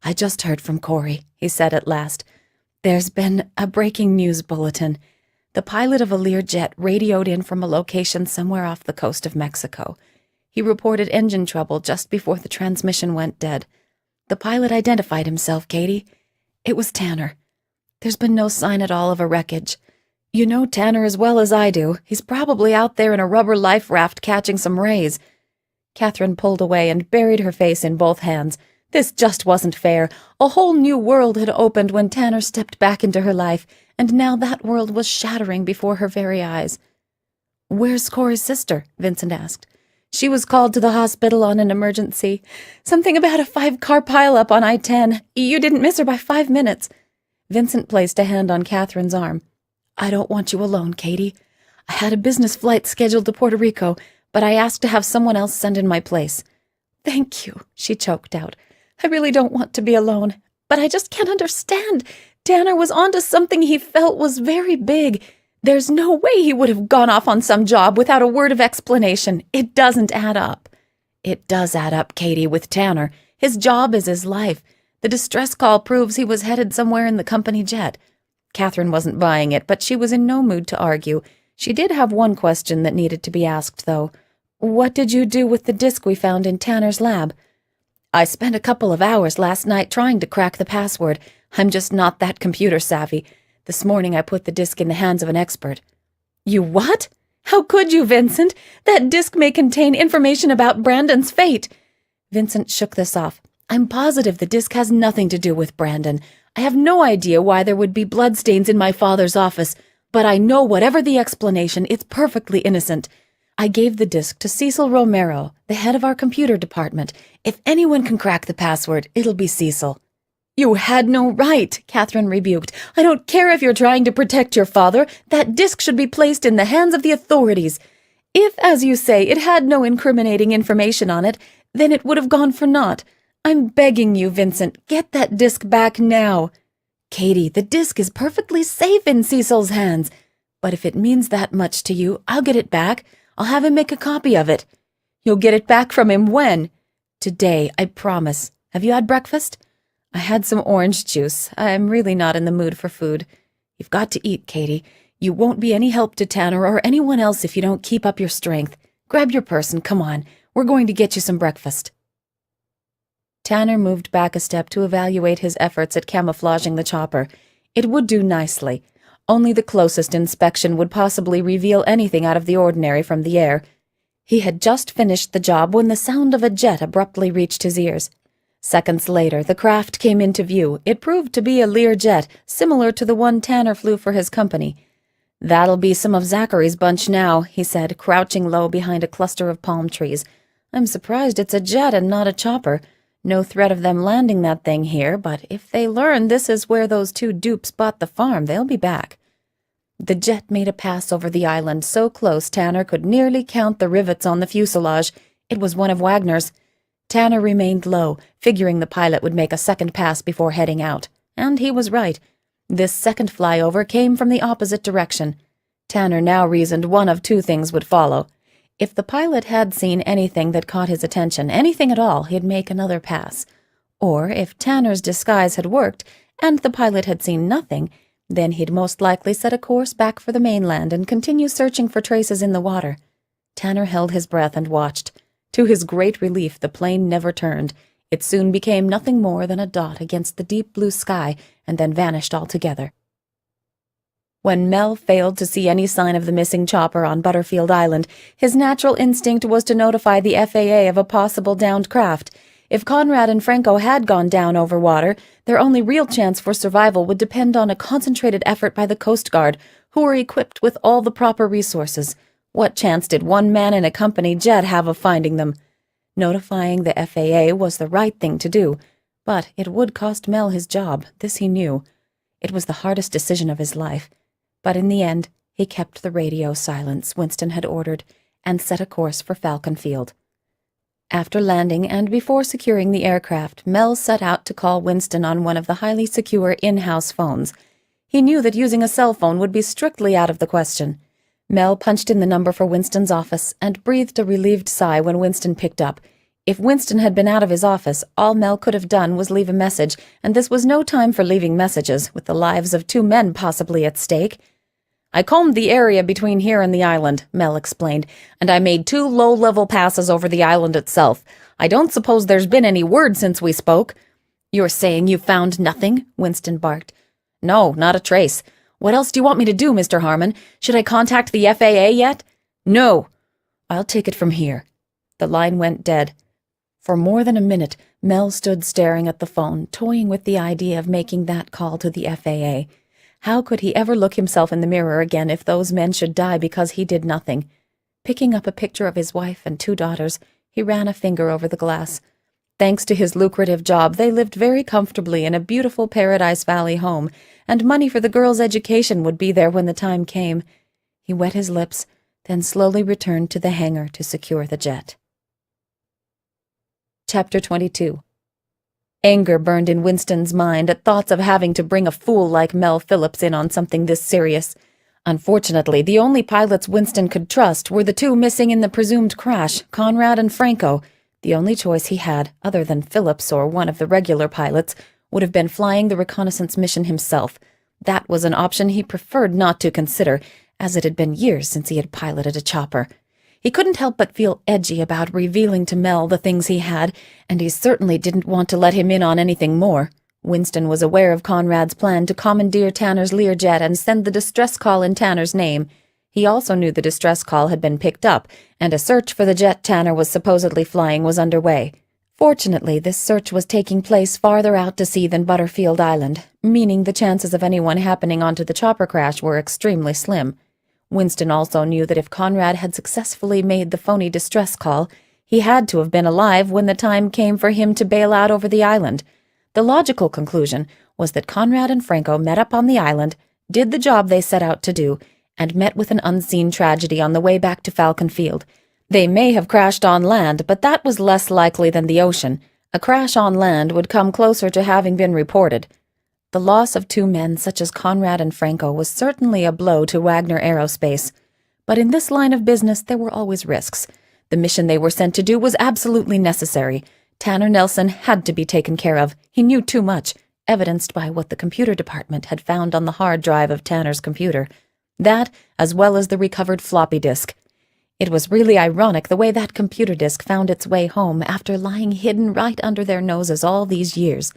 "I just heard from Corey," he said at last. "There's been a breaking news bulletin. The pilot of a Learjet radioed in from a location somewhere off the coast of Mexico. He reported engine trouble just before the transmission went dead. The pilot identified himself, Katie. It was Tanner. There's been no sign at all of a wreckage. You know Tanner as well as I do. He's probably out there in a rubber life raft catching some rays." Catherine pulled away and buried her face in both hands. This just wasn't fair. A whole new world had opened when Tanner stepped back into her life, and now that world was shattering before her very eyes. "Where's Corey's sister?" Vincent asked. "She was called to the hospital on an emergency. Something about a 5-car pileup on I-10. You didn't miss her by 5 minutes." Vincent placed a hand on Catherine's arm. "I don't want you alone, Katie. I had a business flight scheduled to Puerto Rico, but I asked to have someone else send in my place." "Thank you," she choked out. "I really don't want to be alone, but I just can't understand. Tanner was onto something he felt was very big. There's no way he would have gone off on some job without a word of explanation. It doesn't add up." "It does add up, Katie, with Tanner. His job is his life. The distress call proves he was headed somewhere in the company jet." Catherine wasn't buying it, but she was in no mood to argue. She did have one question that needed to be asked, though. "What did you do with the disk we found in Tanner's lab?" "I spent a couple of hours last night trying to crack the password. I'm just not that computer savvy. This morning I put the disk in the hands of an expert." "You what? How could you, Vincent? That disk may contain information about Brandon's fate." Vincent shook this off. "I'm positive the disk has nothing to do with Brandon. I have no idea why there would be bloodstains in my father's office, but I know whatever the explanation, it's perfectly innocent. I gave the disk to Cecil Romero, the head of our computer department. If anyone can crack the password, it'll be Cecil." "You had no right," Catherine rebuked. "I don't care if you're trying to protect your father. That disk should be placed in the hands of the authorities. If, as you say, it had no incriminating information on it, then it would have gone for naught. I'm begging you, Vincent, get that disk back now." "Katie, the disk is perfectly safe in Cecil's hands. But if it means that much to you, I'll get it back. I'll have him make a copy of it." "You'll get it back from him when?" "Today, I promise. Have you had breakfast?" "I had some orange juice. I'm really not in the mood for food." "You've got to eat, Katie. You won't be any help to Tanner or anyone else if you don't keep up your strength. Grab your purse and come on. We're going to get you some breakfast." Tanner moved back a step to evaluate his efforts at camouflaging the chopper. It would do nicely. Only the closest inspection would possibly reveal anything out of the ordinary from the air. He had just finished the job when the sound of a jet abruptly reached his ears. Seconds later, the craft came into view. It proved to be a Lear jet, similar to the one Tanner flew for his company. "That'll be some of Zachary's bunch now," he said, crouching low behind a cluster of palm trees. "I'm surprised it's a jet and not a chopper. No threat of them landing that thing here, but if they learn this is where those two dupes bought the farm, they'll be back." The jet made a pass over the island so close Tanner could nearly count the rivets on the fuselage. It was one of Wagner's. Tanner remained low, figuring the pilot would make a second pass before heading out. And he was right. This second flyover came from the opposite direction. Tanner now reasoned one of two things would follow. If the pilot had seen anything that caught his attention, anything at all, he'd make another pass. Or if Tanner's disguise had worked, and the pilot had seen nothing, then he'd most likely set a course back for the mainland and continue searching for traces in the water. Tanner held his breath and watched. To his great relief, the plane never turned. It soon became nothing more than a dot against the deep blue sky and then vanished altogether. When Mel failed to see any sign of the missing chopper on Butterfield Island, his natural instinct was to notify the FAA of a possible downed craft. If Conrad and Franco had gone down over water, their only real chance for survival would depend on a concentrated effort by the Coast Guard, who were equipped with all the proper resources. What chance did one man in a company jet have of finding them? Notifying the FAA was the right thing to do, but it would cost Mel his job, this he knew. It was the hardest decision of his life, but in the end, he kept the radio silence Winston had ordered and set a course for Falcon Field. After landing and before securing the aircraft, Mel set out to call Winston on one of the highly secure in-house phones. He knew that using a cell phone would be strictly out of the question. Mel punched in the number for Winston's office and breathed a relieved sigh when Winston picked up. If Winston had been out of his office, all Mel could have done was leave a message, and this was no time for leaving messages, with the lives of two men possibly at stake. "I combed the area between here and the island," Mel explained, "and I made 2 low-level passes over the island itself. I don't suppose there's been any word since we spoke." "You're saying you found nothing?" Winston barked. "No, not a trace. What else do you want me to do, Mr. Harmon? Should I contact the FAA yet?" "No." "I'll take it from here." The line went dead. For more than a minute, Mel stood staring at the phone, toying with the idea of making that call to the FAA. How could he ever look himself in the mirror again if those men should die because he did nothing? Picking up a picture of his wife and 2 daughters, he ran a finger over the glass. Thanks to his lucrative job, they lived very comfortably in a beautiful Paradise Valley home, and money for the girls' education would be there when the time came. He wet his lips, then slowly returned to the hangar to secure the jet. Chapter 22. Anger burned in Winston's mind at thoughts of having to bring a fool like Mel Phillips in on something this serious. Unfortunately, the only pilots Winston could trust were the 2 missing in the presumed crash, Conrad and Franco. The only choice he had, other than Phillips or one of the regular pilots, would have been flying the reconnaissance mission himself. That was an option he preferred not to consider, as it had been years since he had piloted a chopper. He couldn't help but feel edgy about revealing to Mel the things he had, and he certainly didn't want to let him in on anything more. Winston was aware of Conrad's plan to commandeer Tanner's Learjet and send the distress call in Tanner's name. He also knew the distress call had been picked up, and a search for the jet Tanner was supposedly flying was underway. Fortunately, this search was taking place farther out to sea than Butterfield Island, meaning the chances of anyone happening onto the chopper crash were extremely slim. Winston also knew that if Conrad had successfully made the phony distress call, he had to have been alive when the time came for him to bail out over the island. The logical conclusion was that Conrad and Franco met up on the island, did the job they set out to do, and met with an unseen tragedy on the way back to Falcon Field. They may have crashed on land, but that was less likely than the ocean. A crash on land would come closer to having been reported. The loss of two men such as Conrad and Franco was certainly a blow to Wagner Aerospace. But in this line of business there were always risks. The mission they were sent to do was absolutely necessary. Tanner Nelson had to be taken care of. He knew too much, evidenced by what the computer department had found on the hard drive of Tanner's computer. That, as well as the recovered floppy disk. It was really ironic the way that computer disk found its way home after lying hidden right under their noses all these years.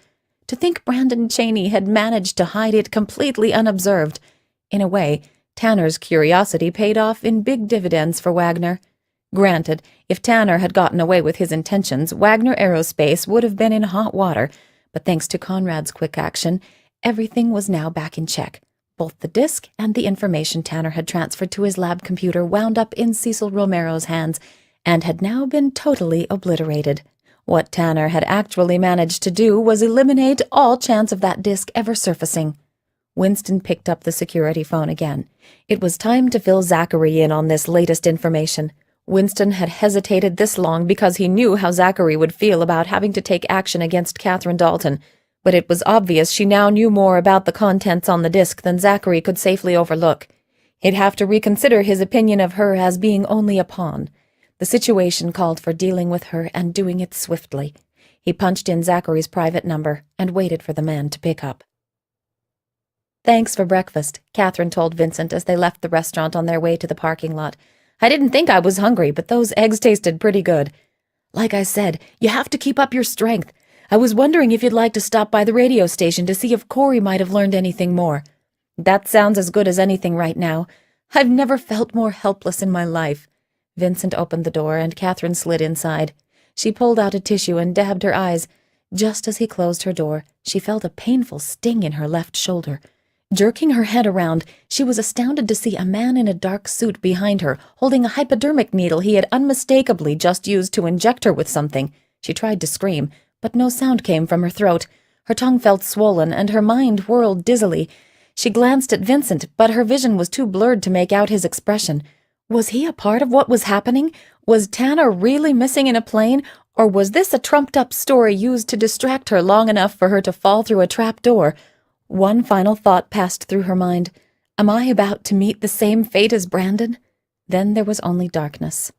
To think Brandon Chaney had managed to hide it completely unobserved. In a way, Tanner's curiosity paid off in big dividends for Wagner. Granted, if Tanner had gotten away with his intentions, Wagner Aerospace would have been in hot water, but thanks to Conrad's quick action, everything was now back in check. Both the disk and the information Tanner had transferred to his lab computer wound up in Cecil Romero's hands and had now been totally obliterated. What Tanner had actually managed to do was eliminate all chance of that disk ever surfacing. Winston picked up the security phone again. It was time to fill Zachary in on this latest information. Winston had hesitated this long because he knew how Zachary would feel about having to take action against Catherine Dalton, but it was obvious she now knew more about the contents on the disk than Zachary could safely overlook. He'd have to reconsider his opinion of her as being only a pawn. The situation called for dealing with her and doing it swiftly. He punched in Zachary's private number and waited for the man to pick up. "Thanks for breakfast," Catherine told Vincent as they left the restaurant on their way to the parking lot. "I didn't think I was hungry, but those eggs tasted pretty good. Like I said, you have to keep up your strength. I was wondering if you'd like to stop by the radio station to see if Corey might have learned anything more." "That sounds as good as anything right now. I've never felt more helpless in my life." Vincent opened the door and Catherine slid inside. She pulled out a tissue and dabbed her eyes. Just as he closed her door, she felt a painful sting in her left shoulder. Jerking her head around, she was astounded to see a man in a dark suit behind her, holding a hypodermic needle he had unmistakably just used to inject her with something. She tried to scream, but no sound came from her throat. Her tongue felt swollen and her mind whirled dizzily. She glanced at Vincent, but her vision was too blurred to make out his expression. Was he a part of what was happening? Was Tanner really missing in a plane, or was this a trumped-up story used to distract her long enough for her to fall through a trap door? One final thought passed through her mind. Am I about to meet the same fate as Brandon? Then there was only darkness.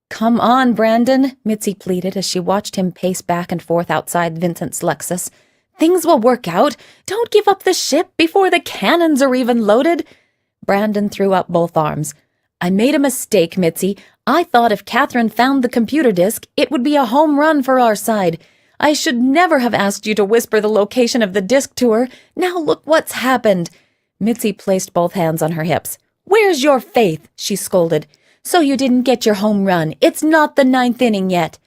"Come on, Brandon," Mitzi pleaded as she watched him pace back and forth outside Vincent's Lexus. "Things will work out. Don't give up the ship before the cannons are even loaded." Brandon threw up both arms. "I made a mistake, Mitzi. I thought if Catherine found the computer disk, it would be a home run for our side. I should never have asked you to whisper the location of the disk to her. Now look what's happened." Mitzi placed both hands on her hips. "Where's your faith?" she scolded. "So you didn't get your home run. It's not the 9th inning yet."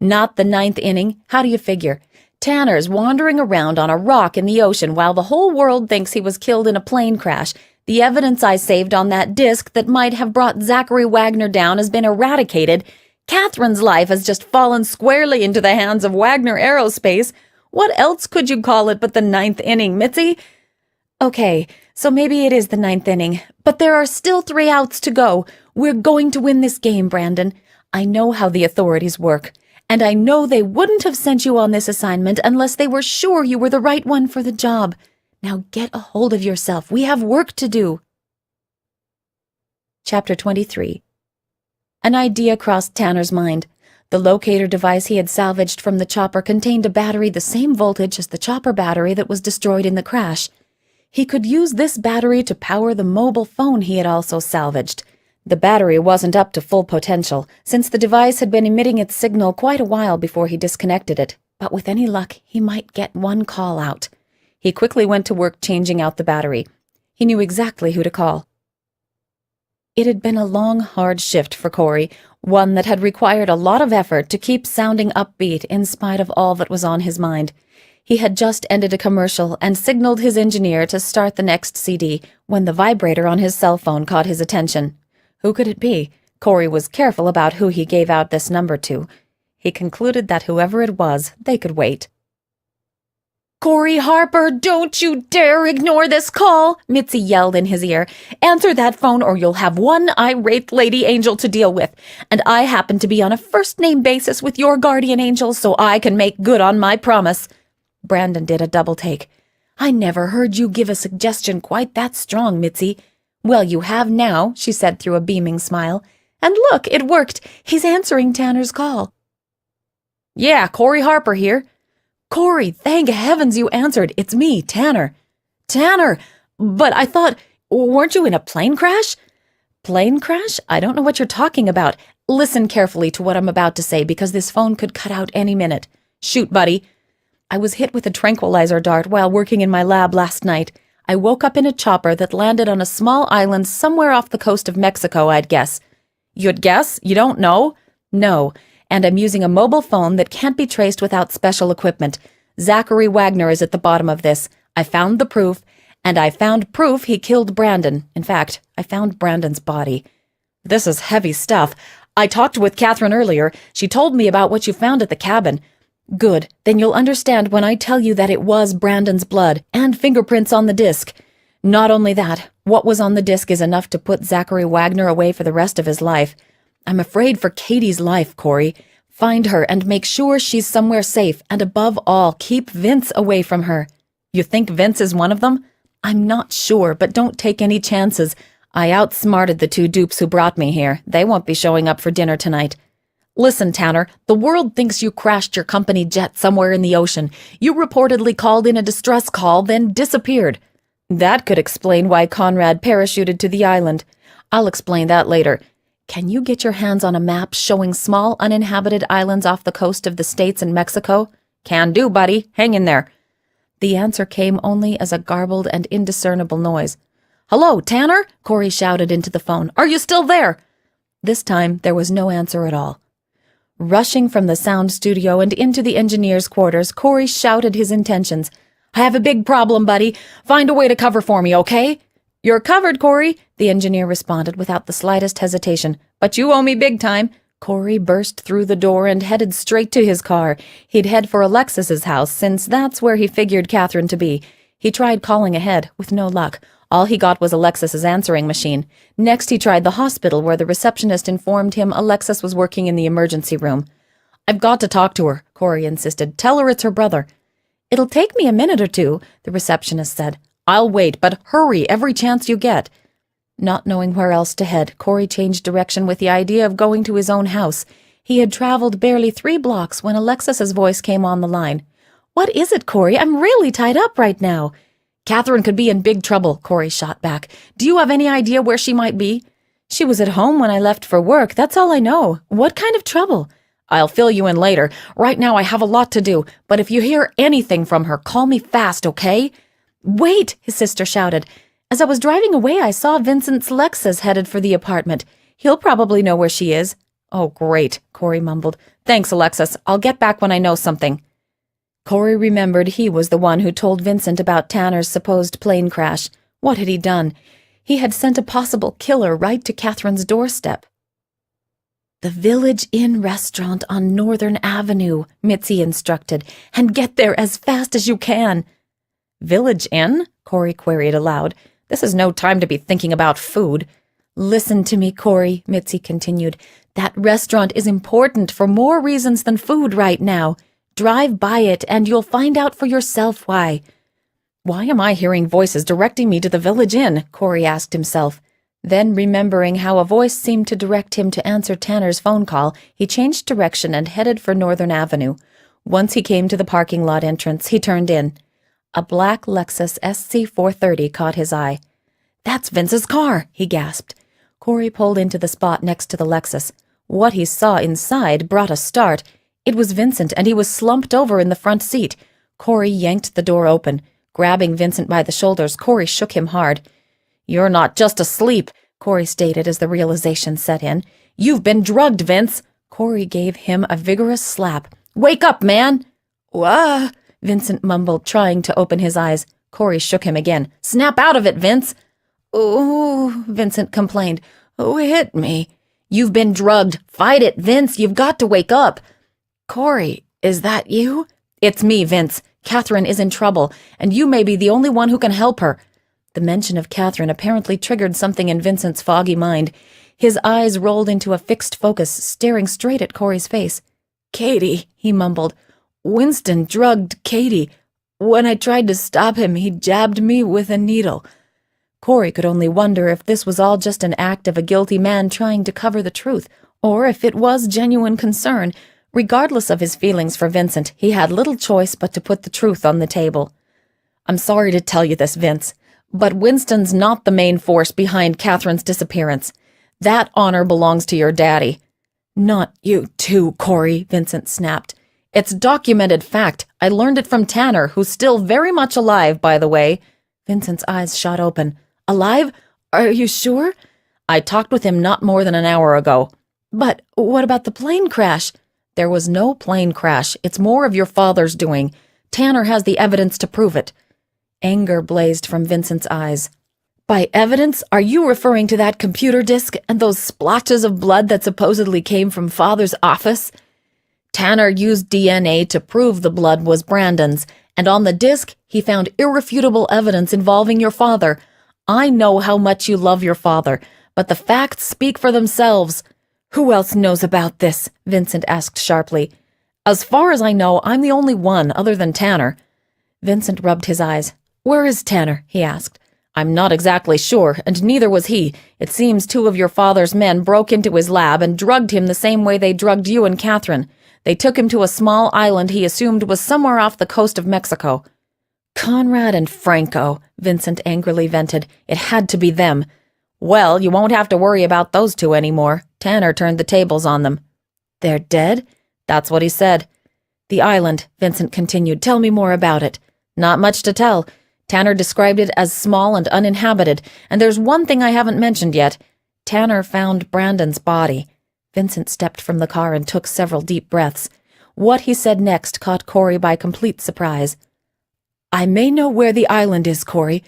"Not the 9th inning? How do you figure? Tanner's wandering around on a rock in the ocean while the whole world thinks he was killed in a plane crash. The evidence I saved on that disk that might have brought Zachary Wagner down has been eradicated. Catherine's life has just fallen squarely into the hands of Wagner Aerospace. What else could you call it but the 9th inning, Mitzi?" "Okay, so maybe it is the 9th inning, but there are still 3 outs to go. We're going to win this game, Brandon. I know how the authorities work, and I know they wouldn't have sent you on this assignment unless they were sure you were the right one for the job. Now get a hold of yourself. We have work to do." Chapter 23. An idea crossed Tanner's mind. The locator device he had salvaged from the chopper contained a battery the same voltage as the chopper battery that was destroyed in the crash. He could use this battery to power the mobile phone he had also salvaged. The battery wasn't up to full potential, since the device had been emitting its signal quite a while before he disconnected it, but with any luck he might get one call out. He quickly went to work changing out the battery. He knew exactly who to call. It had been a long, hard shift for Corey, one that had required a lot of effort to keep sounding upbeat in spite of all that was on his mind. He had just ended a commercial and signaled his engineer to start the next CD when the vibrator on his cell phone caught his attention. Who could it be? Corey was careful about who he gave out this number to. He concluded that whoever it was, they could wait. "Corey Harper, don't you dare ignore this call," Mitzi yelled in his ear. "Answer that phone or you'll have one irate lady angel to deal with. And I happen to be on a first-name basis with your guardian angel, so I can make good on my promise." Brandon did a double take. "I never heard you give a suggestion quite that strong, Mitzi." "Well, you have now," she said through a beaming smile. "And look, it worked. He's answering Tanner's call." "Yeah, Corey Harper here." "Corey, thank heavens you answered. It's me, Tanner." "Tanner! But I thought, weren't you in a plane crash?" "Plane crash? I don't know what you're talking about. Listen carefully to what I'm about to say because this phone could cut out any minute." "Shoot, buddy." "I was hit with a tranquilizer dart while working in my lab last night. I woke up in a chopper that landed on a small island somewhere off the coast of Mexico, I'd guess." "You'd guess? You don't know?" "No. And I'm using a mobile phone that can't be traced without special equipment. Zachary Wagner is at the bottom of this. I found the proof, and I found proof he killed Brandon. In fact, I found Brandon's body." "This is heavy stuff. I talked with Catherine earlier. She told me about what you found at the cabin." "Good. Then you'll understand when I tell you that it was Brandon's blood and fingerprints on the disc. Not only that, what was on the disc is enough to put Zachary Wagner away for the rest of his life. I'm afraid for Katie's life, Corey. Find her and make sure she's somewhere safe, and above all, keep Vince away from her." "You think Vince is one of them?" "I'm not sure, but don't take any chances. I outsmarted the two dupes who brought me here. They won't be showing up for dinner tonight." "Listen, Tanner, the world thinks you crashed your company jet somewhere in the ocean. You reportedly called in a distress call, then disappeared. That could explain why Conrad parachuted to the island. I'll explain that later. Can you get your hands on a map showing small uninhabited islands off the coast of the States and Mexico?" "Can do, buddy. Hang in there." The answer came only as a garbled and indiscernible noise. "Hello, Tanner?" Corey shouted into the phone. "Are you still there?" This time, there was no answer at all. Rushing from the sound studio and into the engineer's quarters, Corey shouted his intentions. "I have a big problem, buddy. Find a way to cover for me, okay?" "You're covered, Corey," the engineer responded without the slightest hesitation. "But you owe me big time." Corey burst through the door and headed straight to his car. He'd head for Alexis's house, since that's where he figured Catherine to be. He tried calling ahead, with no luck. All he got was Alexis's answering machine. Next, he tried the hospital, where the receptionist informed him Alexis was working in the emergency room. "I've got to talk to her," Corey insisted. "Tell her it's her brother." "It'll take me a minute or two," the receptionist said. "I'll wait, but hurry every chance you get." Not knowing where else to head, Corey changed direction with the idea of going to his own house. He had traveled barely 3 blocks when Alexis's voice came on the line. "What is it, Corey? I'm really tied up right now." "Catherine could be in big trouble," Corey shot back. "Do you have any idea where she might be?" "She was at home when I left for work. That's all I know. What kind of trouble?" "I'll fill you in later. Right now I have a lot to do, but if you hear anything from her, call me fast, okay?" "Wait," his sister shouted. "As I was driving away, I saw Vincent's Lexus headed for the apartment. He'll probably know where she is." "Oh, great," Corey mumbled. "Thanks, Alexis. I'll get back when I know something." Corey remembered he was the one who told Vincent about Tanner's supposed plane crash. What had he done? He had sent a possible killer right to Catherine's doorstep. "The Village Inn restaurant on Northern Avenue," Mitzi instructed, "and get there as fast as you can." "Village Inn?" Corey queried aloud. "This is no time to be thinking about food." "Listen to me, Corey," Mitzi continued. "That restaurant is important for more reasons than food right now. Drive by it and you'll find out for yourself why." "Why am I hearing voices directing me to the Village Inn?" Corey asked himself. Then, remembering how a voice seemed to direct him to answer Tanner's phone call, he changed direction and headed for Northern Avenue. Once he came to the parking lot entrance, he turned in. A black Lexus SC430 caught his eye. "That's Vince's car," he gasped. Corey pulled into the spot next to the Lexus. What he saw inside brought a start. It was Vincent, and he was slumped over in the front seat. Corey yanked the door open. Grabbing Vincent by the shoulders, Corey shook him hard. "You're not just asleep," Corey stated as the realization set in. "You've been drugged, Vince." Corey gave him a vigorous slap. "Wake up, man!" "Wah!" Vincent mumbled, trying to open his eyes. Corey shook him again. "Snap out of it, Vince!" "Ooh," Vincent complained. "Who hit me?" "You've been drugged. Fight it, Vince. You've got to wake up." "Corey, is that you?" "It's me, Vince. Catherine is in trouble, and you may be the only one who can help her." The mention of Catherine apparently triggered something in Vincent's foggy mind. His eyes rolled into a fixed focus, staring straight at Corey's face. "Katie," he mumbled. "Winston drugged Katie. When I tried to stop him, he jabbed me with a needle." Corey could only wonder if this was all just an act of a guilty man trying to cover the truth, or if it was genuine concern. Regardless of his feelings for Vincent, he had little choice but to put the truth on the table. "I'm sorry to tell you this, Vince, but Winston's not the main force behind Catherine's disappearance. That honor belongs to your daddy." "Not you too, Corey," Vincent snapped. "It's documented fact. I learned it from Tanner, who's still very much alive, by the way." Vincent's eyes shot open. "Alive? Are you sure?" "I talked with him not more than an hour ago." "But what about the plane crash?" "There was no plane crash. It's more of your father's doing. Tanner has the evidence to prove it." Anger blazed from Vincent's eyes. "By evidence, are you referring to that computer disk and those splotches of blood that supposedly came from Father's office?" "Tanner used DNA to prove the blood was Brandon's, and on the disk, he found irrefutable evidence involving your father. I know how much you love your father, but the facts speak for themselves." "Who else knows about this?" Vincent asked sharply. "As far as I know, I'm the only one other than Tanner." Vincent rubbed his eyes. "Where is Tanner?" he asked. "I'm not exactly sure, and neither was he. It seems 2 of your father's men broke into his lab and drugged him the same way they drugged you and Catherine. They took him to a small island he assumed was somewhere off the coast of Mexico." "Conrad and Franco," Vincent angrily vented. "It had to be them." "Well, you won't have to worry about those 2 anymore. Tanner turned the tables on them." "They're dead?" "That's what he said." "The island," Vincent continued. "Tell me more about it." "Not much to tell. Tanner described it as small and uninhabited, and there's one thing I haven't mentioned yet. Tanner found Brandon's body." Vincent stepped from the car and took several deep breaths. What he said next caught Corey by complete surprise. "I may know where the island is, Corey.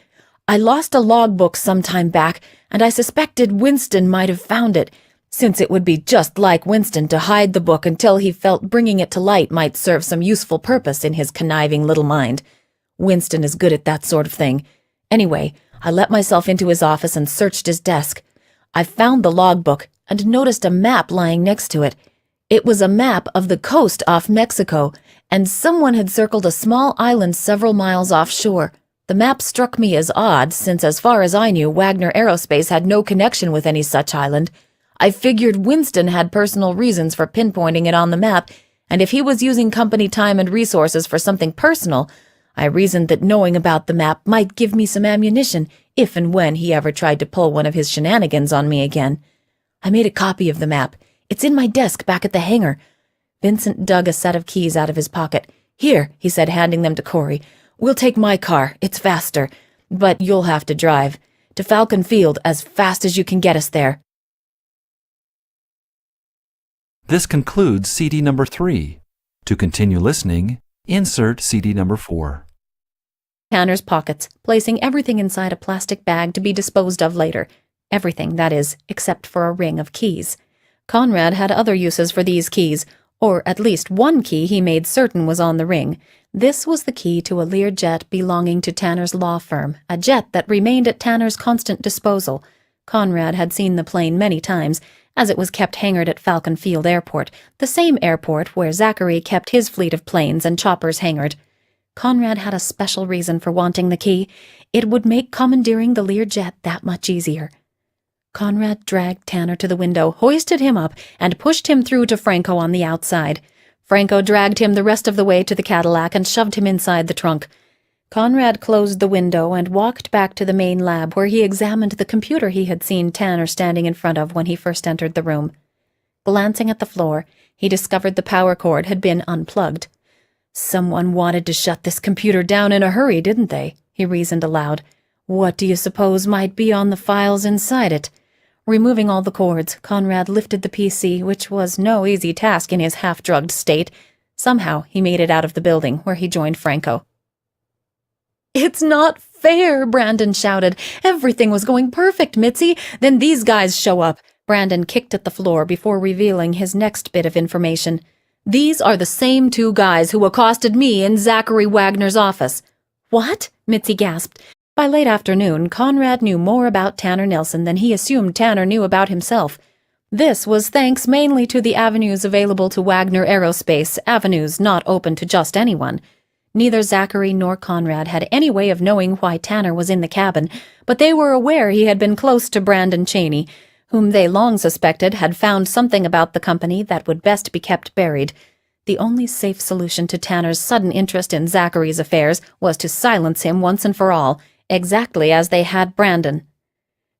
I lost a logbook some time back, and I suspected Winston might have found it, since it would be just like Winston to hide the book until he felt bringing it to light might serve some useful purpose in his conniving little mind. Winston is good at that sort of thing. Anyway, I let myself into his office and searched his desk. I found the logbook and noticed a map lying next to it. It was a map of the coast off Mexico, and someone had circled a small island several miles offshore. The map struck me as odd, since as far as I knew, Wagner Aerospace had no connection with any such island. I figured Winston had personal reasons for pinpointing it on the map, and if he was using company time and resources for something personal, I reasoned that knowing about the map might give me some ammunition if and when he ever tried to pull one of his shenanigans on me again. I made a copy of the map. It's in my desk back at the hangar." Vincent dug a set of keys out of his pocket. "Here," he said, handing them to Corey. "We'll take my car. It's faster. But you'll have to drive. To Falcon Field as fast as you can get us there." This concludes CD number 3. To continue listening, insert CD number 4. Tanner's pockets, placing everything inside a plastic bag to be disposed of later. Everything, that is, except for a ring of keys. Conrad had other uses for these keys, or at least one key he made certain was on the ring. This was the key to a Lear jet belonging to Tanner's law firm, a jet that remained at Tanner's constant disposal. Conrad had seen the plane many times, as it was kept hangared at Falcon Field Airport, the same airport where Zachary kept his fleet of planes and choppers hangared. Conrad had a special reason for wanting the key. It would make commandeering the Lear jet that much easier. Conrad dragged Tanner to the window, hoisted him up, and pushed him through to Franco on the outside. Franco dragged him the rest of the way to the Cadillac and shoved him inside the trunk. Conrad closed the window and walked back to the main lab where he examined the computer he had seen Tanner standing in front of when he first entered the room. Glancing at the floor, he discovered the power cord had been unplugged. "Someone wanted to shut this computer down in a hurry, didn't they?" he reasoned aloud. "What do you suppose might be on the files inside it?" Removing all the cords, Conrad lifted the PC, which was no easy task in his half-drugged state, Somehow he made it out of the building, where he joined Franco. "It's not fair," Brandon shouted. "Everything was going perfect, Mitzi. Then these guys show up." Brandon kicked at the floor before revealing his next bit of information. "These are the same two guys who accosted me in Zachary Wagner's office." "What?" Mitzi gasped. By late afternoon, Conrad knew more about Tanner Nelson than he assumed Tanner knew about himself. This was thanks mainly to the avenues available to Wagner Aerospace, avenues not open to just anyone. Neither Zachary nor Conrad had any way of knowing why Tanner was in the cabin, but they were aware he had been close to Brandon Cheney, whom they long suspected had found something about the company that would best be kept buried. The only safe solution to Tanner's sudden interest in Zachary's affairs was to silence him once and for all, exactly as they had Brandon.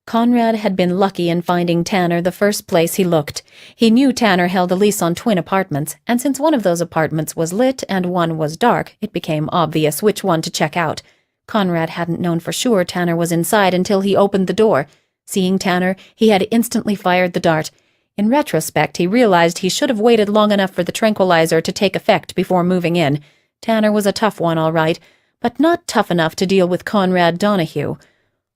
Conrad had been lucky in finding Tanner the first place he looked. He knew Tanner held a lease on twin apartments, and since one of those apartments was lit and one was dark, it became obvious which one to check out. Conrad hadn't known for sure Tanner was inside until he opened the door. Seeing Tanner, he had instantly fired the dart. In retrospect, he realized he should have waited long enough for the tranquilizer to take effect before moving in. Tanner was a tough one, all right, but not tough enough to deal with Conrad Donahue.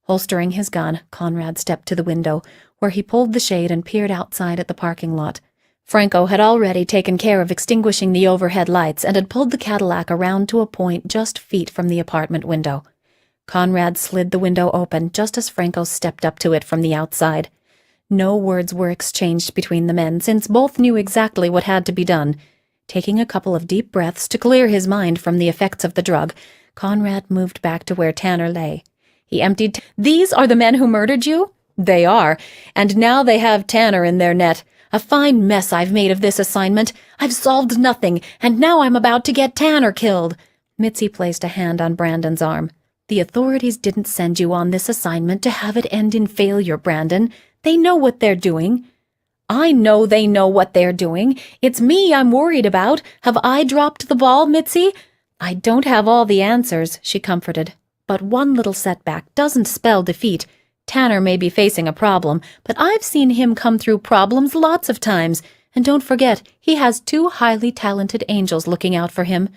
Holstering his gun, Conrad stepped to the window, where he pulled the shade and peered outside at the parking lot. Franco had already taken care of extinguishing the overhead lights and had pulled the Cadillac around to a point just feet from the apartment window. Conrad slid the window open just as Franco stepped up to it from the outside. No words were exchanged between the men, since both knew exactly what had to be done. Taking a couple of deep breaths to clear his mind from the effects of the drug, Conrad moved back to where Tanner lay. He emptied. "These are the men who murdered you?" "They are, and now they have Tanner in their net. A fine mess I've made of this assignment. I've solved nothing, and now I'm about to get Tanner killed." Mitzi placed a hand on Brandon's arm. "The authorities didn't send you on this assignment to have it end in failure, Brandon. They know what they're doing." "I know they know what they're doing. It's me I'm worried about. Have I dropped the ball, Mitzi?" "I don't have all the answers," she comforted. "But one little setback doesn't spell defeat. Tanner may be facing a problem, but I've seen him come through problems lots of times. And don't forget, he has two highly talented angels looking out for him."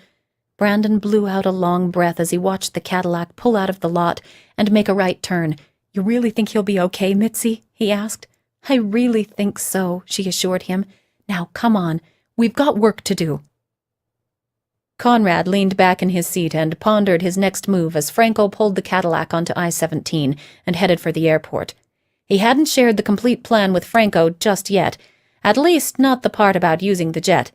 Brandon blew out a long breath as he watched the Cadillac pull out of the lot and make a right turn. "You really think he'll be okay, Mitzi?" he asked. "I really think so," she assured him. "Now, come on. We've got work to do." Conrad leaned back in his seat and pondered his next move as Franco pulled the Cadillac onto I-17 and headed for the airport. He hadn't shared the complete plan with Franco just yet, at least not the part about using the jet.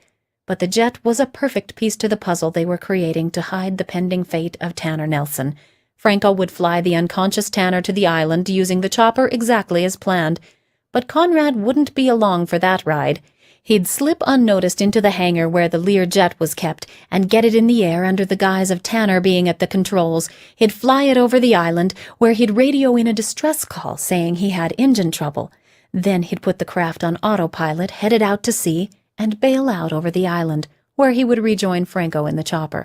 But the jet was a perfect piece to the puzzle they were creating to hide the pending fate of Tanner Nelson. Franco would fly the unconscious Tanner to the island using the chopper exactly as planned. But Conrad wouldn't be along for that ride. He'd slip unnoticed into the hangar where the Lear jet was kept and get it in the air under the guise of Tanner being at the controls. He'd fly it over the island, where he'd radio in a distress call saying he had engine trouble. Then he'd put the craft on autopilot, headed out to sea, and bail out over the island, where he would rejoin Franco in the chopper.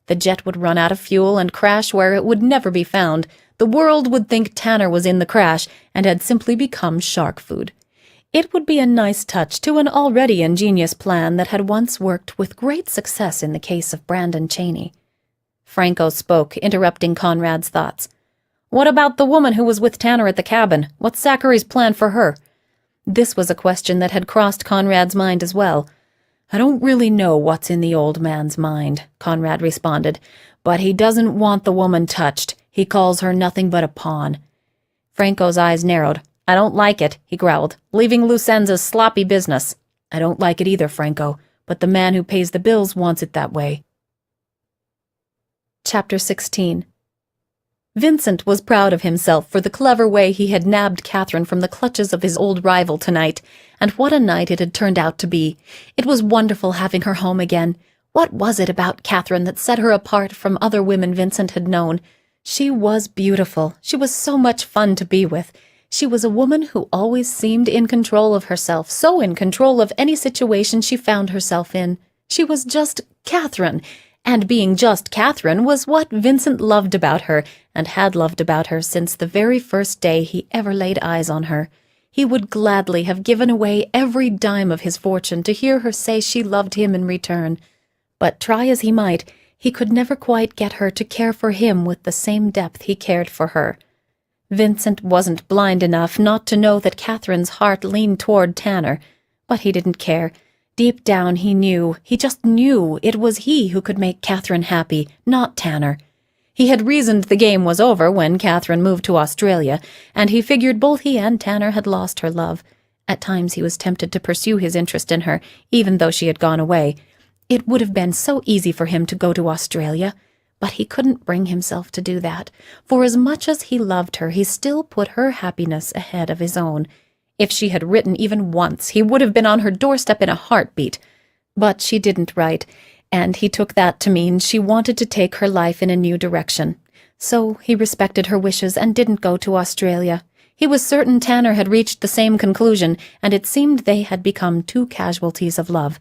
The jet would run out of fuel and crash where it would never be found. The world would think Tanner was in the crash and had simply become shark food. It would be a nice touch to an already ingenious plan that had once worked with great success in the case of Brandon Cheney. Franco spoke, interrupting Conrad's thoughts. "What about the woman who was with Tanner at the cabin? What's Zachary's plan for her?" This was a question that had crossed Conrad's mind as well. "I don't really know what's in the old man's mind," Conrad responded, "but he doesn't want the woman touched. He calls her nothing but a pawn." Franco's eyes narrowed. "I don't like it," he growled. "Leaving loose ends is sloppy business." "I don't like it either, Franco, but the man who pays the bills wants it that way." Chapter 16. Vincent was proud of himself for the clever way he had nabbed Catherine from the clutches of his old rival tonight, and what a night it had turned out to be. It was wonderful having her home again. What was it about Catherine that set her apart from other women Vincent had known? She was beautiful. She was so much fun to be with. She was a woman who always seemed in control of herself, so in control of any situation she found herself in. She was just Catherine, and being just Catherine was what Vincent loved about her, and had loved about her since the very first day he ever laid eyes on her. He would gladly have given away every dime of his fortune to hear her say she loved him in return. But try as he might, he could never quite get her to care for him with the same depth he cared for her. Vincent wasn't blind enough not to know that Catherine's heart leaned toward Tanner, but he didn't care. Deep down he just knew it was he who could make Catherine happy, not Tanner. He had reasoned the game was over when Catherine moved to Australia, and he figured both he and Tanner had lost her love. At times he was tempted to pursue his interest in her, even though she had gone away. It would have been so easy for him to go to Australia, but he couldn't bring himself to do that, for as much as he loved her, he still put her happiness ahead of his own. If she had written even once, he would have been on her doorstep in a heartbeat. But she didn't write, and he took that to mean she wanted to take her life in a new direction. So he respected her wishes and didn't go to Australia. He was certain Tanner had reached the same conclusion, and it seemed they had become two casualties of love.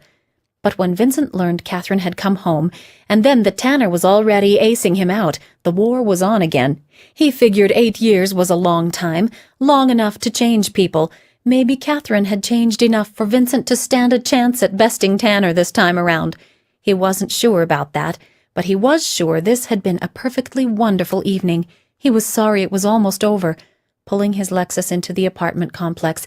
But when Vincent learned Catherine had come home, and then that Tanner was already acing him out, the war was on again. He figured 8 years was a long time, long enough to change people. Maybe Catherine had changed enough for Vincent to stand a chance at besting Tanner this time around. He wasn't sure about that, but he was sure this had been a perfectly wonderful evening. He was sorry it was almost over. Pulling his Lexus into the apartment complex,